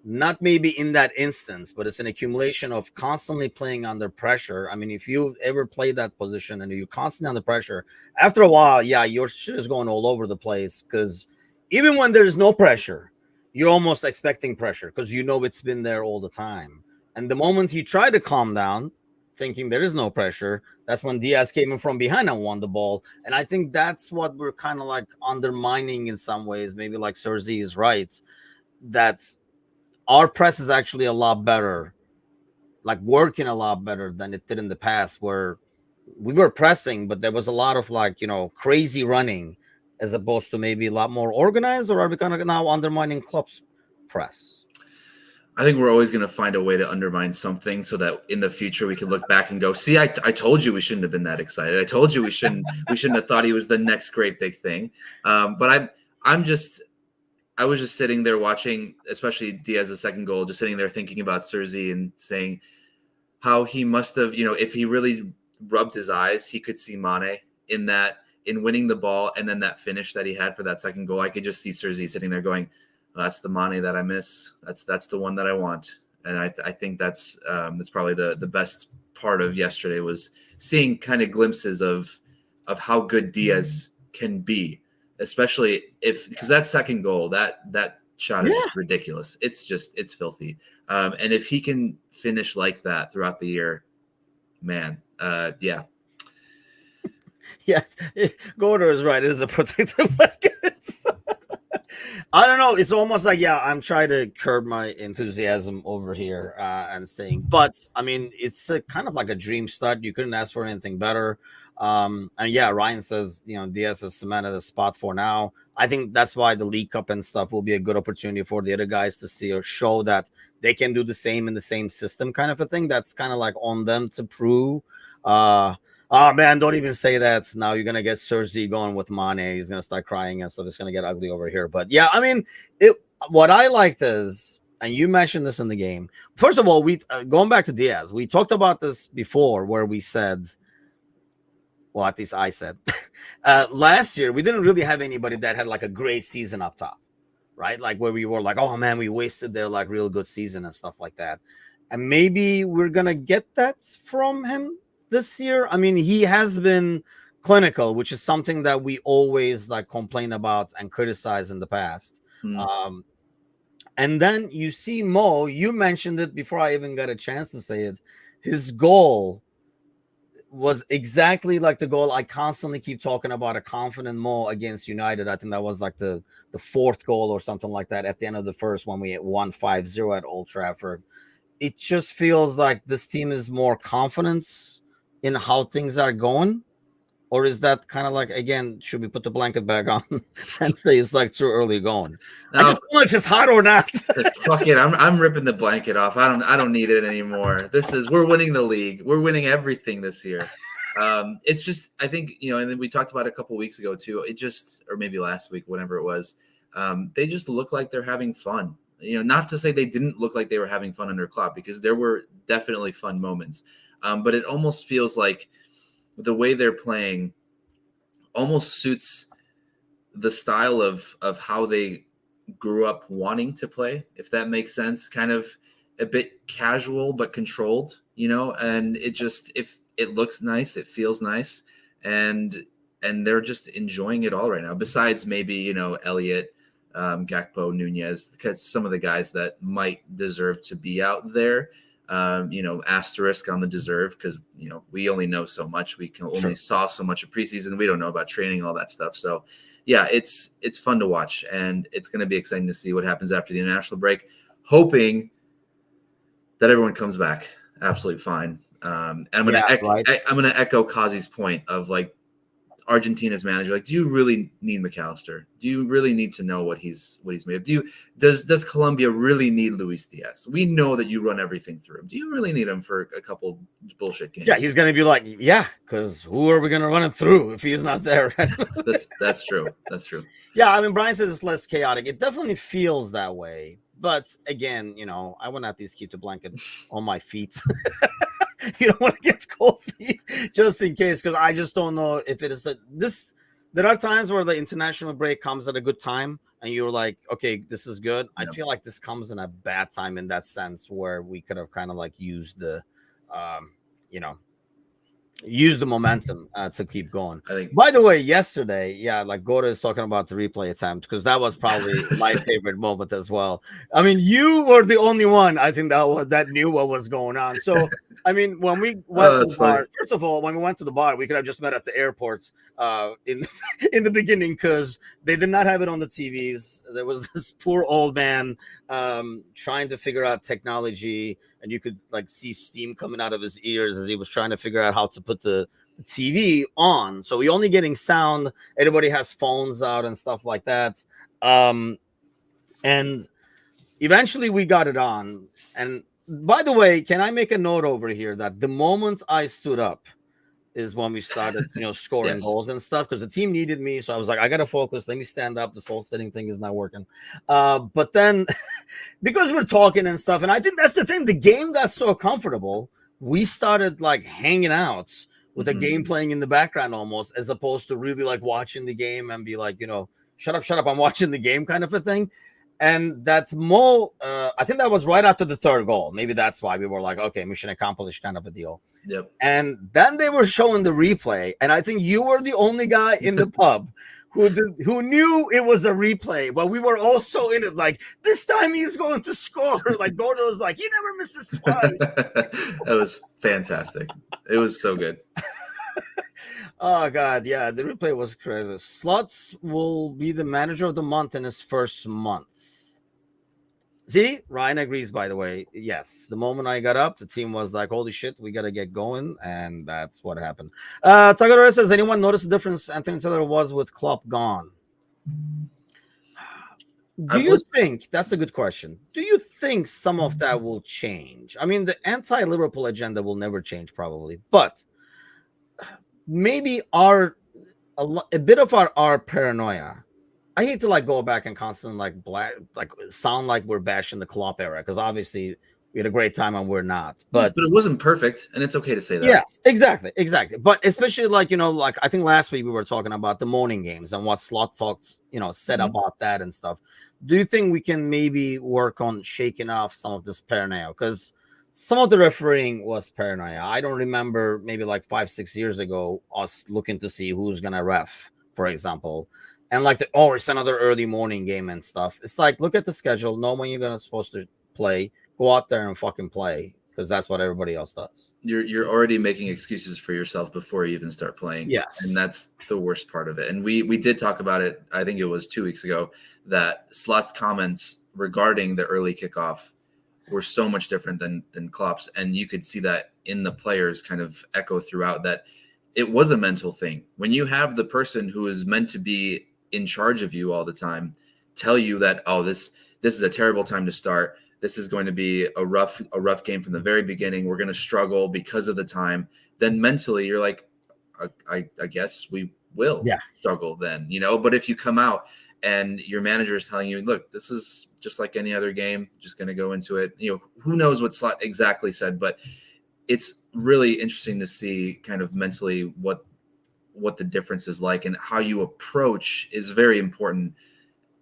Not maybe in that instance, but it's an accumulation of constantly playing under pressure. I mean, if you've ever played that position and you're constantly under pressure, after a while, yeah, your shit is going all over the place, because even when there's no pressure, you're almost expecting pressure because it's been there all the time. And the moment you try to calm down, thinking there is no pressure, that's when Diaz came in from behind and won the ball. And I think that's what we're kind of like undermining in some ways. Maybe like Serzi is right, that our press is actually a lot better, like working a lot better than it did in the past, where we were pressing, but there was a lot of crazy running, as opposed to maybe a lot more organized. Or are we kind of now undermining Klopp's press? I think we're always going to find a way to undermine something so that in the future we can look back and go, see, I told you we shouldn't have been that excited. I told you we shouldn't have thought he was the next great big thing. But I was just sitting there watching, especially Diaz's second goal, just sitting there thinking about Serzi and saying how he must have, if he really rubbed his eyes, he could see Mane in winning the ball, and then that finish that he had for that second goal. I could just see Serzi sitting there going, that's the Mane that I miss. That's the one that I want. And I think that's probably the best part of yesterday, was seeing kind of glimpses of how good Diaz can be, especially because that second goal, that shot is just ridiculous. It's filthy. And if he can finish like that throughout the year, man, yeah. Yes, Gordo is right. It is a protective blanket. I don't know. It's almost like, I'm trying to curb my enthusiasm over here and saying, but I mean, it's kind of like a dream start. You couldn't ask for anything better. And Ryan says, Diaz has cemented the spot for now. I think that's why the League Cup and stuff will be a good opportunity for the other guys to see or show that they can do the same in the same system, kind of a thing. That's kind of like on them to prove. Oh, man, don't even say that. Now you're going to get Serzi going with Mane. He's going to start crying and stuff. It's going to get ugly over here. But, yeah, I mean, what I liked is, and you mentioned this in the game. First of all, we going back to Diaz, we talked about this before where we said, well, at least I said, last year, we didn't really have anybody that had like a great season up top, right? Like where we were like, oh, man, we wasted their like real good season and stuff like that. And maybe we're going to get that from him this year. I mean, he has been clinical, which is something that we always like complain about and criticize in the past. And then you see Mo, you mentioned it before I even got a chance to say it. His goal was exactly like the goal I constantly keep talking about, a confident Mo against United. I think that was like the fourth goal or something like that at the end of the first when we won 5-0 at Old Trafford. It just feels like this team is more confident in how things are going, or is that kind of like, again, should we put the blanket back on and say it's like too early going? No, I just don't know if it's hot or not. Fuck it, I'm ripping the blanket off. I don't need it anymore. We're winning the league. We're winning everything this year. It's just, I think, and then we talked about it a couple weeks ago too. Or maybe last week, whatever it was. They just look like they're having fun. Not to say they didn't look like they were having fun under Klopp, because there were definitely fun moments. But it almost feels like the way they're playing almost suits the style of how they grew up wanting to play, if that makes sense. Kind of a bit casual but controlled, and if it looks nice, it feels nice, and they're just enjoying it all right now. Besides maybe, Elliott, Gakpo, Nunez, because some of the guys that might deserve to be out there. Asterisk on the deserve, because we only know so much. We can only saw so much of preseason. We don't know about training, all that stuff. So yeah, it's fun to watch, and it's going to be exciting to see what happens after the international break. Hoping that everyone comes back absolutely fine. And I'm going to echo Kazi's point of like Argentina's manager. Like, do you really need McAllister? Do you really need to know what he's made of? Does Colombia really need Luis Diaz? We know that you run everything through him. Do you really need him for a couple bullshit games? Yeah, he's going to be like, because who are we going to run it through if he's not there? That's true. That's true. Yeah, I mean, Brian says it's less chaotic. It definitely feels that way. But again, I would at least keep the blanket on my feet. You don't want to get cold feet just in case, because I just don't know if it is this. There are times where the international break comes at a good time and you're like, okay, this is good. I feel like this comes in a bad time in that sense, where we could have kind of like used the momentum to keep going. By the way, yesterday, like Gordo is talking about the replay attempt, because that was probably my favorite moment as well. I mean, you were the only one, I think, that knew what was going on. So, I mean, when we went to the bar, first of all, when we went to the bar, we could have just met at the airports in the beginning, because they did not have it on the TVs. There was this poor old man trying to figure out technology, and you could like see steam coming out of his ears as he was trying to figure out how to put the TV on. So we're only getting sound. Everybody has phones out and stuff like that. And eventually we got it on. And by the way, can I make a note over here that the moment I stood up is when we started, scoring Yes. goals and stuff, because the team needed me. So I was like, I got to focus. Let me stand up. This whole sitting thing is not working. But then because we're talking and stuff, and I think that's the thing, the game got so comfortable. We started like hanging out with the game playing in the background almost, as opposed to really like watching the game and be like, shut up, I'm watching the game kind of a thing. And that's more, I think that was right after the third goal. Maybe that's why we were like, okay, mission accomplished kind of a deal. Yep. And then they were showing the replay. And I think you were the only guy in the pub who knew it was a replay. But we were also in it like, this time he's going to score. Like Gordo was like, he never misses twice. That was fantastic. It was so good. Oh, God. Yeah, the replay was crazy. Sluts will be the manager of the month in his first month. See, Ryan agrees, by the way. Yes, the moment I got up, the team was like, holy shit, we got to get going. And that's what happened. Tagadora says, anyone notice the difference Anthony Taylor was with Klopp gone? Do you think, that's a good question. Do you think some of that will change? I mean, the anti-Liverpool agenda will never change probably, but maybe a bit of our paranoia. I hate to like go back and constantly sound like we're bashing the Klopp era, because obviously we had a great time and we're not. But it wasn't perfect, and it's okay to say that. Yes, exactly. But especially like I think last week we were talking about the morning games and what Slot talked said about that and stuff. Do you think we can maybe work on shaking off some of this paranoia? Because some of the refereeing was paranoia. I don't remember, maybe like 5-6 years ago, us looking to see who's gonna ref, for example. And like, it's another early morning game and stuff. It's like, look at the schedule, know when you're supposed to play, go out there and fucking play, because that's what everybody else does. You're already making excuses for yourself before you even start playing. Yes. And that's the worst part of it. And we did talk about it, I think it was 2 weeks ago, that Slot's comments regarding the early kickoff were so much different than Klopp's. And you could see that in the players kind of echo throughout, that it was a mental thing. When you have the person who is meant to be in charge of you all the time tell you that, this is a terrible time to start, this is going to be a rough game from the very beginning, we're going to struggle because of the time, then mentally you're like, I guess we will struggle then, but if you come out and your manager is telling you, look, this is just like any other game, just going to go into it, who knows what Slot exactly said, but it's really interesting to see kind of mentally what the difference is like, and how you approach is very important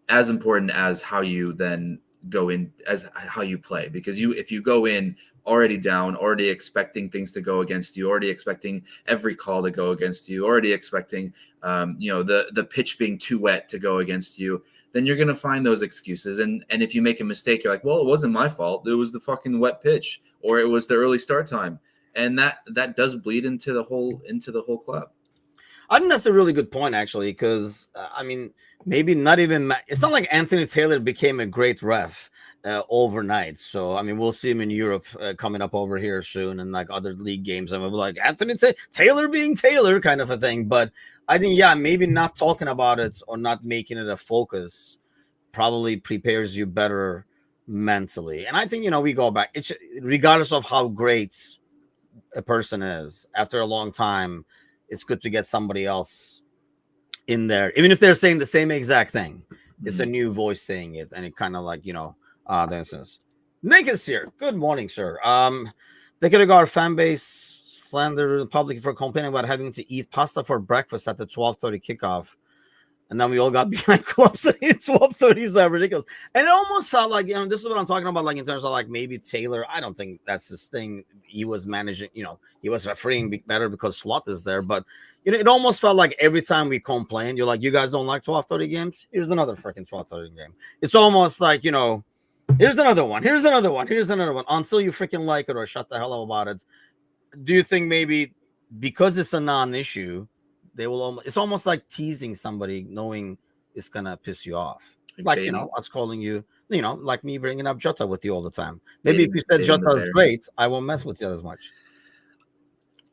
as how you then go in, as how you play. Because if you go in already down, already expecting things to go against you, already expecting every call to go against you, already expecting the pitch being too wet to go against you, then you're going to find those excuses. And if you make a mistake, you're like, well, it wasn't my fault, it was the fucking wet pitch, or it was the early start time. And that does bleed into the whole club. I think that's a really good point, actually, because, maybe not even – it's not like Anthony Taylor became a great ref overnight. So, we'll see him in Europe coming up over here soon, and like other league games. And we'll be like, Anthony Taylor being Taylor kind of a thing. But I think, maybe not talking about it or not making it a focus probably prepares you better mentally. And I think, we go back. It's regardless of how great a person is, after a long time – it's good to get somebody else in there, even if they're saying the same exact thing. It's a new voice saying it, and it kind of like, this is Nick is here. Good morning, sir. They could have our fan base slander the public for complaining about having to eat pasta for breakfast at the 12:30 kickoff, and then we all got behind clubs at 12:30 is ridiculous. And it almost felt like, this is what I'm talking about, like in terms of like maybe Taylor. I don't think that's his thing. He was managing, he was refereeing better because Slot is there. But it almost felt like every time we complained, you're like, you guys don't like 12:30 games? Here's another freaking 12:30 game. It's almost like, here's another one, here's another one, here's another one, until you freaking like it or shut the hell up about it. Do you think maybe because it's a non-issue, they will it's almost like teasing somebody, knowing it's gonna piss you off, like us calling you, like me bringing up Jota with you all the time. Maybe if you said Jota is great, I won't mess with you as much.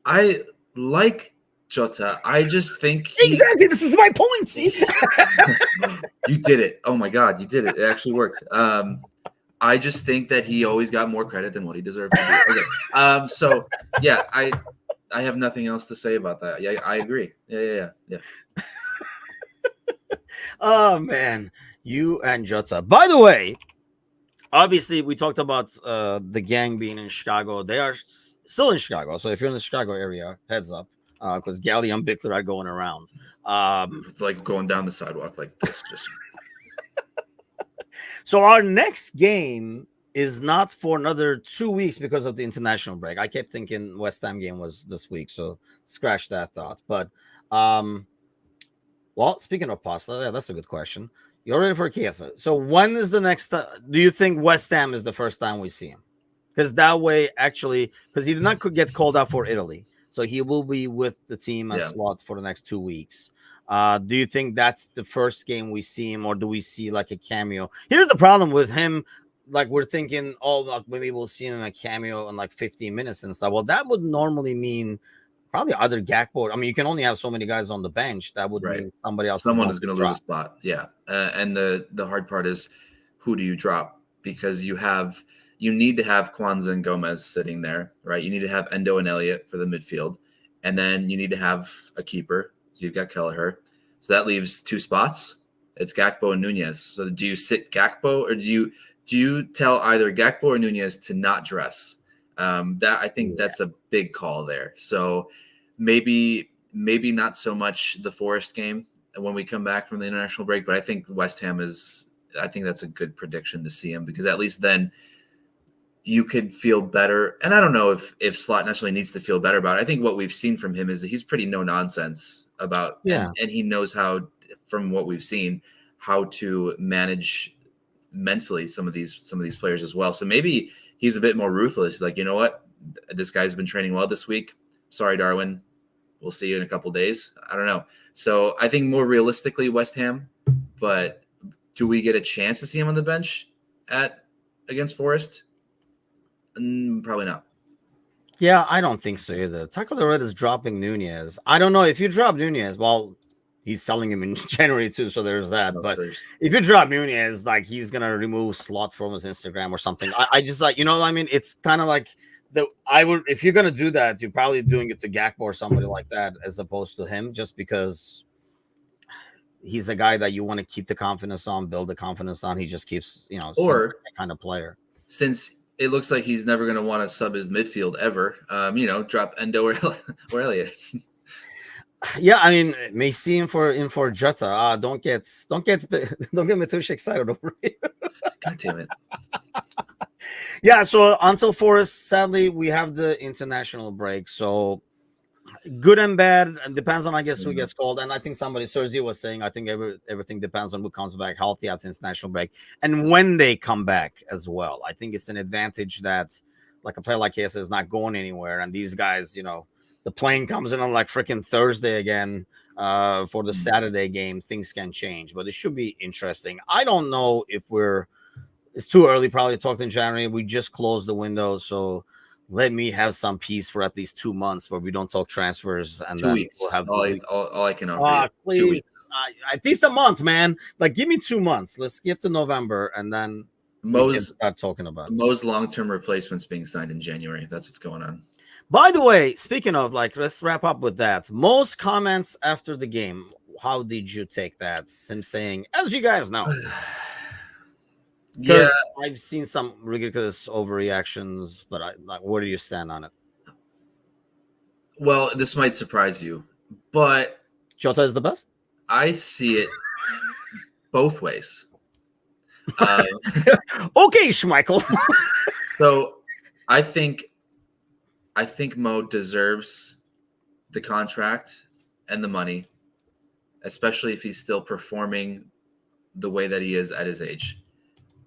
I like Jota. I just think exactly, this is my point. See, you did it. Oh my god, you did it. It actually worked. I just think that he always got more credit than what he deserved to do. Okay. So yeah, I have nothing else to say about that. Yeah, I agree. Yeah. Oh man, you and Jota. By the way, obviously we talked about the gang being in Chicago. They are still in Chicago. So if you're in the Chicago area, heads up, because Gally and Bickler are going around. Like going down the sidewalk like this. Just So our next game is not for another 2 weeks because of the international break. I kept thinking West Ham game was this week, so scratch that thought. But well, speaking of pasta, yeah, that's a good question. You're ready for Chiesa. So when is the next? Do you think West Ham is the first time we see him? Because that way, actually, because he did not get called out for Italy, so he will be with the team and slot for the next 2 weeks. Do you think that's the first game we see him, or do we see like a cameo? Here's the problem with him. Like we're thinking, oh, like maybe we'll see him in a cameo in like 15 minutes and stuff. Well, that would normally mean probably either Gakpo. I mean, you can only have so many guys on the bench. That would mean somebody else. Someone is going to lose a spot. Yeah. And the hard part is, who do you drop? Because you need to have Kwanzaa and Gomez sitting there, right? You need to have Endo and Elliott for the midfield. And then you need to have a keeper. So you've got Kelleher. So that leaves 2 spots. It's Gakpo and Nunez. So do you sit Gakpo, or do you tell either Gakpo or Nunez to not dress? I think that's a big call there. So maybe not so much the Forest game when we come back from the international break, but I think West Ham I think that's a good prediction to see him, because at least then you could feel better. And I don't know if Slot necessarily needs to feel better about it. I think what we've seen from him is that he's pretty no nonsense about, and he knows how, from what we've seen, how to manage mentally some of these players as well. So maybe he's a bit more ruthless. He's like, you know what? This guy's been training well this week. Sorry, Darwin. We'll see you in a couple days. I don't know. So I think more realistically, West Ham. But do we get a chance to see him on the bench against Forest? Probably not. Yeah, I don't think so either. Taco the Red is dropping Nunez. I don't know if you drop Nunez. Well, he's selling him in January too, so there's that. But if you drop Nunez, like he's gonna remove Slot from his Instagram or something. I just like, you know what I mean? It's kind of like if you're gonna do that, you're probably doing it to Gakpo or somebody like that, as opposed to him, just because he's a guy that you want to keep the confidence on, build the confidence on. He just keeps, or that kind of player. Since it looks like he's never going to want to sub his midfield ever, drop Endo or Elliott. Yeah, I mean, may see him for Jota. Don't get me too excited over here. God damn it. Yeah, so until Forest, sadly, we have the international break. So good and bad, and depends on, I guess, who gets called. And I think Sergio was saying, I think everything depends on who comes back healthy after international break and when they come back as well. I think it's an advantage that like a player like Chiesa is not going anywhere, and these guys, the plane comes in on like freaking Thursday again for the Saturday game. Things can change, but it should be interesting. I don't know if it's too early probably to talk in January. We just closed the window, so let me have some peace for at least 2 months where we don't talk transfers, and 2 weeks. We'll have all I can offer. Please, 2 weeks. At least a month, man. Like, give me 2 months. Let's get to November, and then we can start talking about Mo's long-term replacements being signed in January. That's what's going on. By the way, speaking of, let's wrap up with that. Most comments after the game. How did you take that? Him saying, as you guys know. Yeah, I've seen some ridiculous overreactions, but where do you stand on it? Well, this might surprise you, but Jota is the best. I see it both ways. Okay, Schmeichel. So I think Mo deserves the contract and the money, especially if he's still performing the way that he is at his age.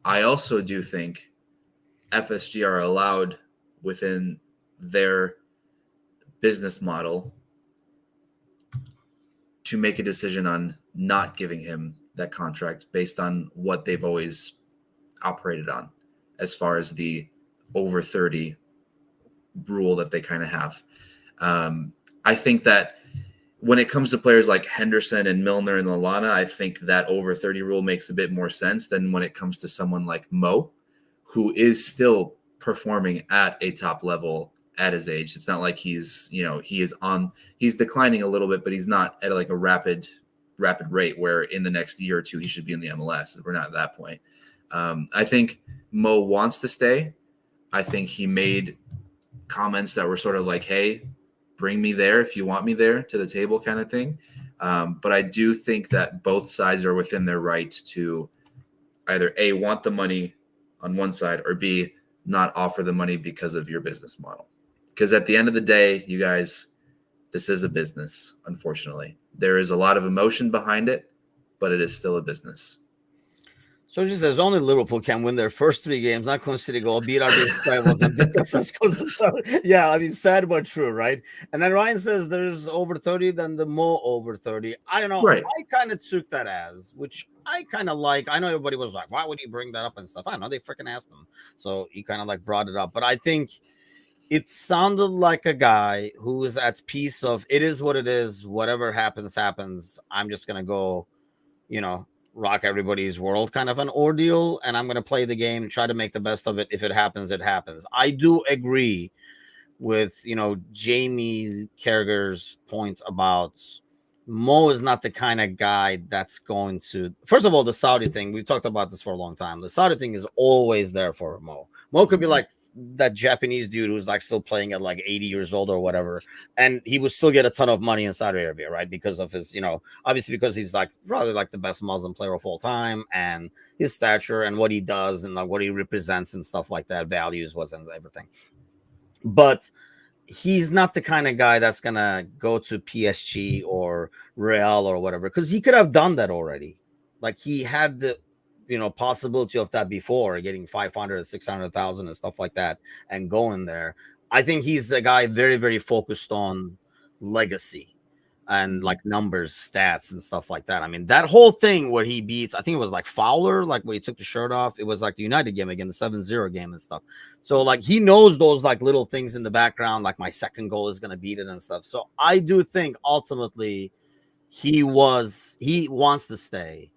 I also do think FSG are allowed within their business model to make a decision on not giving him that contract based on what they've always operated on as far as the over 30 rule that they kind of have. I think that when it comes to players like Henderson and Milner and Lallana, I think that over 30 rule makes a bit more sense than when it comes to someone like Mo, who is still performing at a top level at his age. It's not like he's declining a little bit, but he's not at like a rapid rate where in the next year or two he should be in the MLS. We're not at that point. I think Mo wants to stay. I think he made comments that were sort of like, hey, bring me there if you want me there to the table kind of thing. But I do think that both sides are within their right to either A, want the money on one side, or B, not offer the money because of your business model. Because at the end of the day, you guys, this is a business, unfortunately. There is a lot of emotion behind it, but it is still a business. So she says only Liverpool can win their first 3 games, not concede a goal, beat our biggest rivals, and beat us. Yeah, I mean, sad but true, right? And then Ryan says there's over 30, then the Mo over 30. I don't know. Right. I kind of took that as, which I kind of like. I know everybody was like, why would he bring that up and stuff? I don't know. They freaking asked him. So he kind of like brought it up. But I think it sounded like a guy who is at peace of it is what it is. Whatever happens, happens. I'm just going to go, rock everybody's world kind of an ordeal, and I'm going to play the game, try to make the best of it. If it happens, it happens. I do agree with Jamie Carragher's point about Mo is not the kind of guy that's going to, first of all, the Saudi thing, we've talked about this for a long time. The Saudi thing is always there for Mo. Mo could be like that Japanese dude who's like still playing at like 80 years old or whatever, and he would still get a ton of money in Saudi Arabia, right? Because of his, obviously because he's like probably like the best Muslim player of all time, and his stature and what he does and like what he represents and stuff like that, values was and everything. But he's not the kind of guy that's gonna go to PSG or Real or whatever, because he could have done that already. Like he had the possibility of that before, getting 500, 600,000 and stuff like that and going there. I think he's a guy very, very focused on legacy and like numbers, stats and stuff like that. I mean, that whole thing where he beats, I think it was like Fowler, like when he took the shirt off, it was like the United game again, the 7-0 game and stuff. So like he knows those like little things in the background, like my second goal is going to beat it and stuff. So I do think ultimately he wants to stay.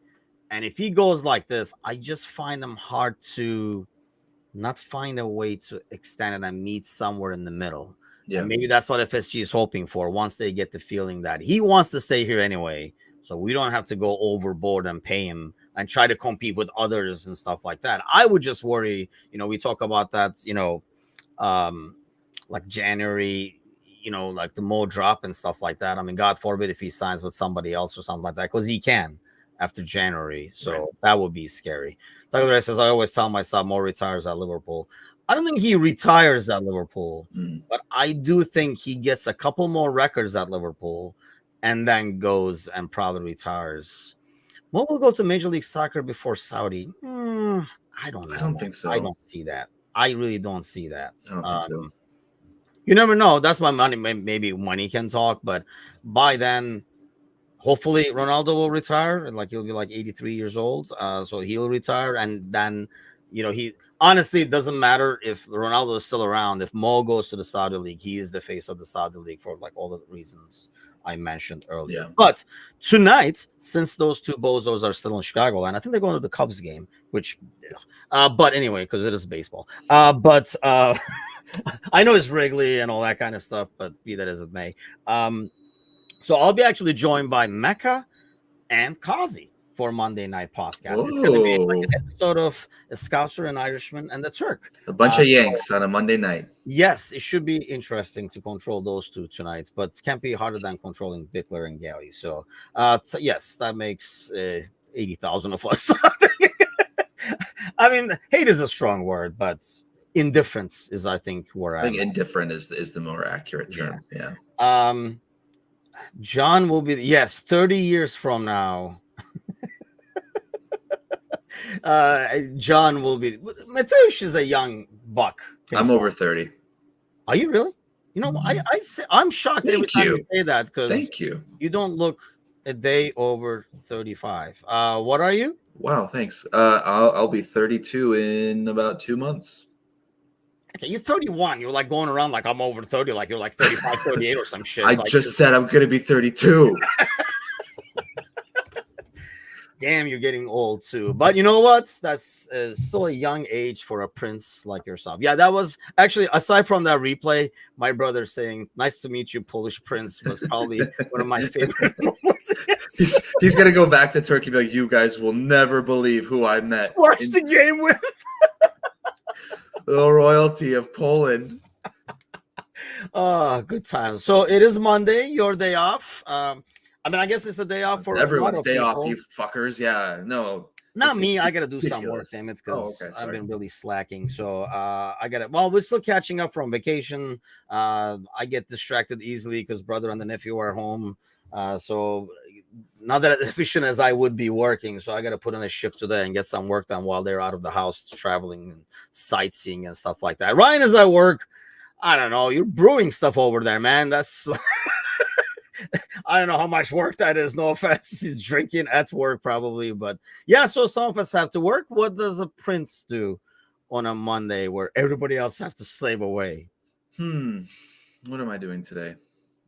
And if he goes like this, I just find him hard to not find a way to extend it and meet somewhere in the middle. Yeah. And maybe that's what FSG is hoping for once they get the feeling that he wants to stay here anyway. So we don't have to go overboard and pay him and try to compete with others and stuff like that. I would just worry, we talk about that, like January, like the Mo drop and stuff like that. I mean, God forbid if he signs with somebody else or something like that, because he can after January. So right. That would be scary. Dr. says, I always tell myself Mo retires at Liverpool. I don't think he retires at Liverpool, but I do think he gets a couple more records at Liverpool and then goes and probably retires. Mo will go to Major League Soccer before Saudi. I don't know. I don't think so. I don't see that. I really don't see that. I don't think so. You never know. That's why maybe money can talk, but by then, hopefully Ronaldo will retire, and like he'll be like 83 years old. So he'll retire, and then he honestly, it doesn't matter if Ronaldo is still around. If Mo goes to the Saudi League, he is the face of the Saudi League for like all the reasons I mentioned earlier. Yeah. But tonight, since those two bozos are still in Chicago, and I think they're going to the Cubs game, which, but anyway, because it is baseball. But I know it's Wrigley and all that kind of stuff, but be that as it may. So I'll be actually joined by Mecca and Kazi for Monday Night Podcast. Whoa. It's going to be like an episode of a Scouser, an Irishman, and the Turk. A bunch of Yanks on a Monday night. Yes, it should be interesting to control those two tonight, but it can't be harder than controlling Bickler and Galley. So, yes, that makes 80,000 of us. I mean, hate is a strong word, but indifference is, I think, where I think indifferent is the more accurate term. Yeah. John will be 30 years from now. John will be. Mateusz is a young buck. I'm over 30. Are you really? I'm shocked every time you say that because thank you. You don't look a day over 35. What are you? Wow, thanks. I'll be 32 in about 2 months. Okay, you're 31. You're like going around like I'm over 30, like you're like 35, 38 or some shit. I like, just said I'm going to be 32. Damn, you're getting old too. But you know what? That's still a young age for a prince like yourself. Yeah, that was actually, aside from that replay, my brother saying, "Nice to meet you, Polish prince," was probably one of my favorite moments. He's gonna go back to Turkey, be like, you guys will never believe who I met. Watch the game with the royalty of Poland. Oh, good times. So it is Monday, your day off. I mean, I guess it's a day off for everyone's day people. off, you fuckers. Yeah, no. Not me. I gotta do some work, ridiculous. damn it, because okay, I've been really slacking. So I gotta. Well, we're still catching up from vacation. I get distracted easily because brother and the nephew are home. So not that efficient as I would be working. So I gotta put in a shift today and get some work done while they're out of the house, traveling and sightseeing and stuff like that. Ryan is at work. I don't know. You're brewing stuff over there, man. That's. I don't know how much work that is. No offense. He's drinking at work probably, but yeah. So some of us have to work. What does a prince do on a Monday where everybody else have to slave away? What am I doing today?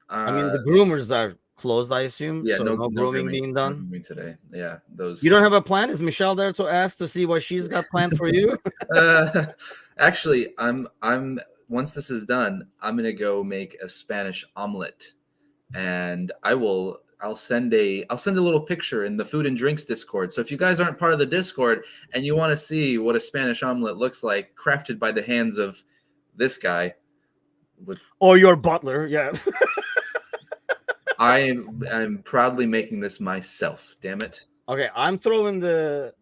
I mean, the groomers are closed, I assume. Yeah, so no grooming being done. No grooming today. Yeah, those. You don't have a plan? Is Michelle there to ask to see what she's got planned for you? Actually, I'm. Once this is done, I'm gonna go make a Spanish omelet. And I'll send a little picture in the food and drinks Discord. So if you guys aren't part of the Discord and you want to see what a Spanish omelet looks like, crafted by the hands of this guy, or your butler, yeah. I'm proudly making this myself. Damn it. Okay, I'm throwing the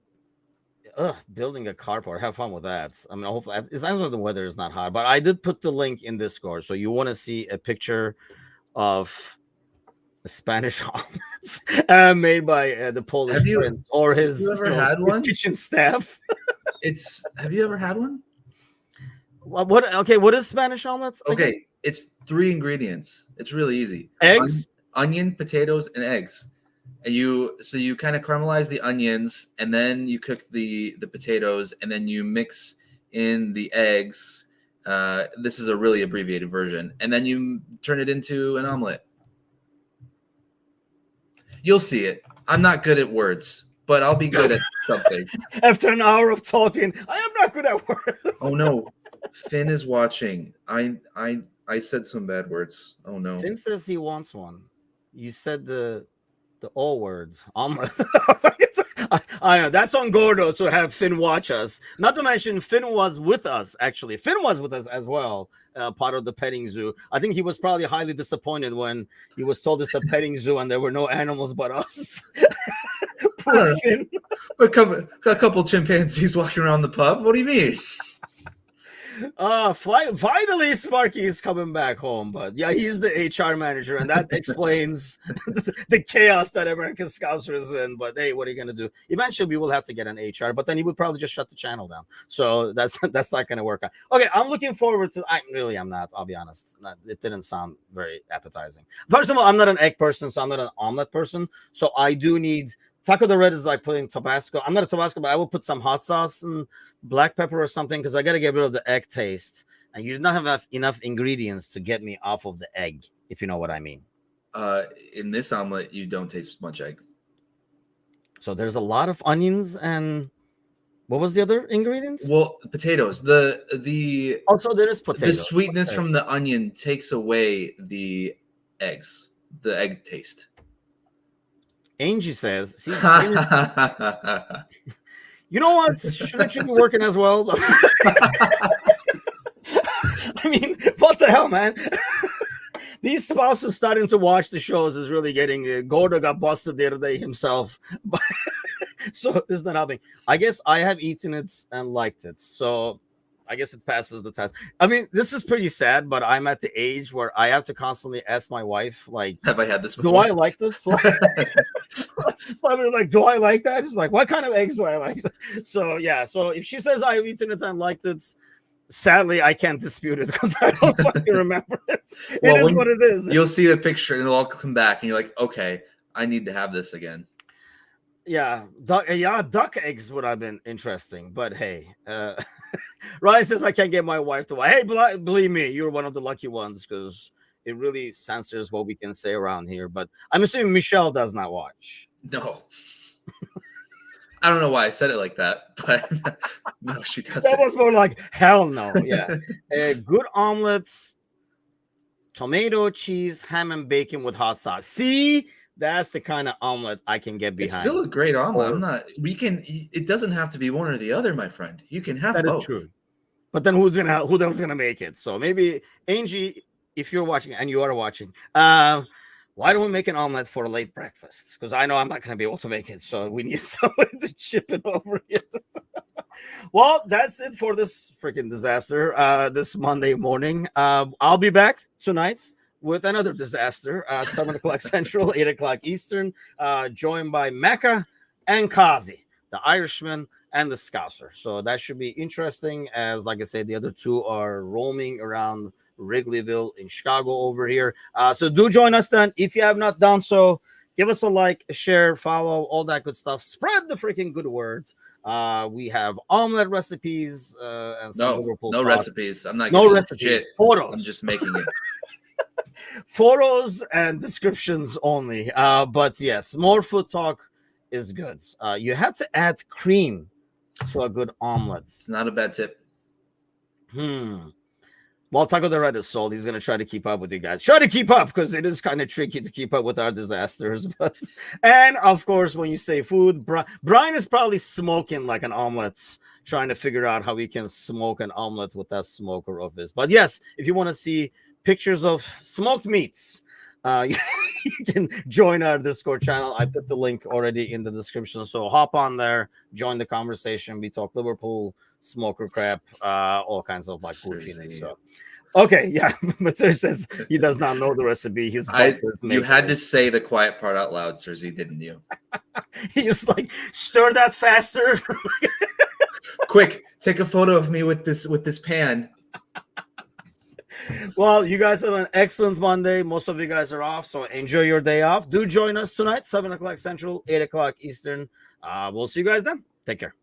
building a carport. Have fun with that. I mean, hopefully, as long as the weather is not hot. But I did put the link in Discord, so you want to see a picture of a Spanish omelets made by the Polish prince or his, had one? kitchen staff. Have you ever had one? What? Okay, what is Spanish omelets? Okay, it's 3 ingredients. It's really easy. Eggs, onion, potatoes, and eggs. And you kind of caramelize the onions, and then you cook the potatoes, and then you mix in the eggs. This is a really abbreviated version, and then you turn it into an omelet. You'll see it. I'm not good at words, but I'll be good at something. After an hour of talking, I am not good at words. Oh no, Finn is watching. I said some bad words. Oh no. Finn says he wants one. You said the O word. I know that's on Gordo to have Finn watch us. Not to mention Finn was with us. Actually, Finn was with us as well. Part of the petting zoo. I think he was probably highly disappointed when he was told it's a petting zoo and there were no animals but us. Poor Finn. A couple chimpanzees walking around the pub. What do you mean? Finally Sparky is coming back home, but yeah, he's the HR manager, and that explains the chaos that American Scouser is in. But hey, what are you gonna do? Eventually we will have to get an HR, but then he would probably just shut the channel down. So that's not gonna work out. Okay, I'm looking forward to I'm not, I'll be honest. It didn't sound very appetizing. First of all, I'm not an egg person, so I'm not an omelet person. So I do need taco de red is like putting Tabasco. I'm not a Tabasco, but I will put some hot sauce and black pepper or something because I got to get rid of the egg taste. And you do not have enough ingredients to get me off of the egg, if you know what I mean. In this omelet, you don't taste much egg. So there's a lot of onions and what was the other ingredients? Well, potatoes. Also there is potatoes. The sweetness from the onion takes away the eggs, the egg taste. Angie says, see, you know what? Shouldn't you be working as well? I mean, what the hell, man? These spouses starting to watch the shows is really getting. Gordo got busted the other day himself. So this is not happening. I guess I have eaten it and liked it. So I guess it passes the test. I mean, this is pretty sad, but I'm at the age where I have to constantly ask my wife, like, have I had this before? Do I like this? So I'm like, do I like that? It's like, what kind of eggs do I like? So yeah, so if she says I've eaten it and liked it, sadly, I can't dispute it because I don't fucking remember it. It is what it is. You'll see the picture and it'll all come back, and you're like, okay, I need to have this again. Yeah, duck eggs would have been interesting, but hey, Ryan says I can't get my wife to watch. Hey, believe me, you're one of the lucky ones because it really censors what we can say around here. But I'm assuming Michelle does not watch. No. I don't know why I said it like that, but no, she doesn't. That was more like hell no. Yeah, good omelets, tomato, cheese, ham, and bacon with hot sauce. See, that's the kind of omelet I can get behind. It's still a great omelet. Or- I'm not. We can. It doesn't have to be one or the other, my friend. You can have That both. is true. But then who else is gonna make it? So maybe Angie, if you're watching and you are watching, why don't we make an omelet for a late breakfast? Because I know I'm not gonna be able to make it, so we need somebody to chip it over here. Well, that's it for this freaking disaster. This Monday morning. I'll be back tonight with another disaster at 7:00 Central, 8:00 Eastern, joined by Mecca and Kazi, the Irishman and the Scouser. So that should be interesting, as like I said, the other two are roaming around Wrigleyville in Chicago over here. So do join us then. If you have not done so, give us a like, a share, follow, all that good stuff. Spread the freaking good words. We have omelet recipes and some Liverpool no talk. recipes. I'm not No giving recipes. shit. Photos. I'm just making it. Photos and descriptions only. But yes, more food talk is good. You have to add cream to a good omelet. It's not a bad tip. Well, Taco the Red is sold. He's going to try to keep up with you guys. Try to keep up, because it is kind of tricky to keep up with our disasters. But and of course, when you say food, Brian is probably smoking like an omelet, trying to figure out how we can smoke an omelet with that smoker of his. But yes, if you want to see pictures of smoked meats, you can join our Discord channel. I put the link already in the description, so hop on there, join the conversation. We talk Liverpool, smoker crap, all kinds of like food. So okay, yeah. Mater says he does not know the recipe. You had to say the quiet part out loud, Cersei, didn't you? He's like, stir that faster. Quick, take a photo of me with this pan. Well, you guys have an excellent Monday. Most of you guys are off, so enjoy your day off. Do join us tonight, 7:00 Central, 8:00 Eastern. We'll see you guys then. Take care.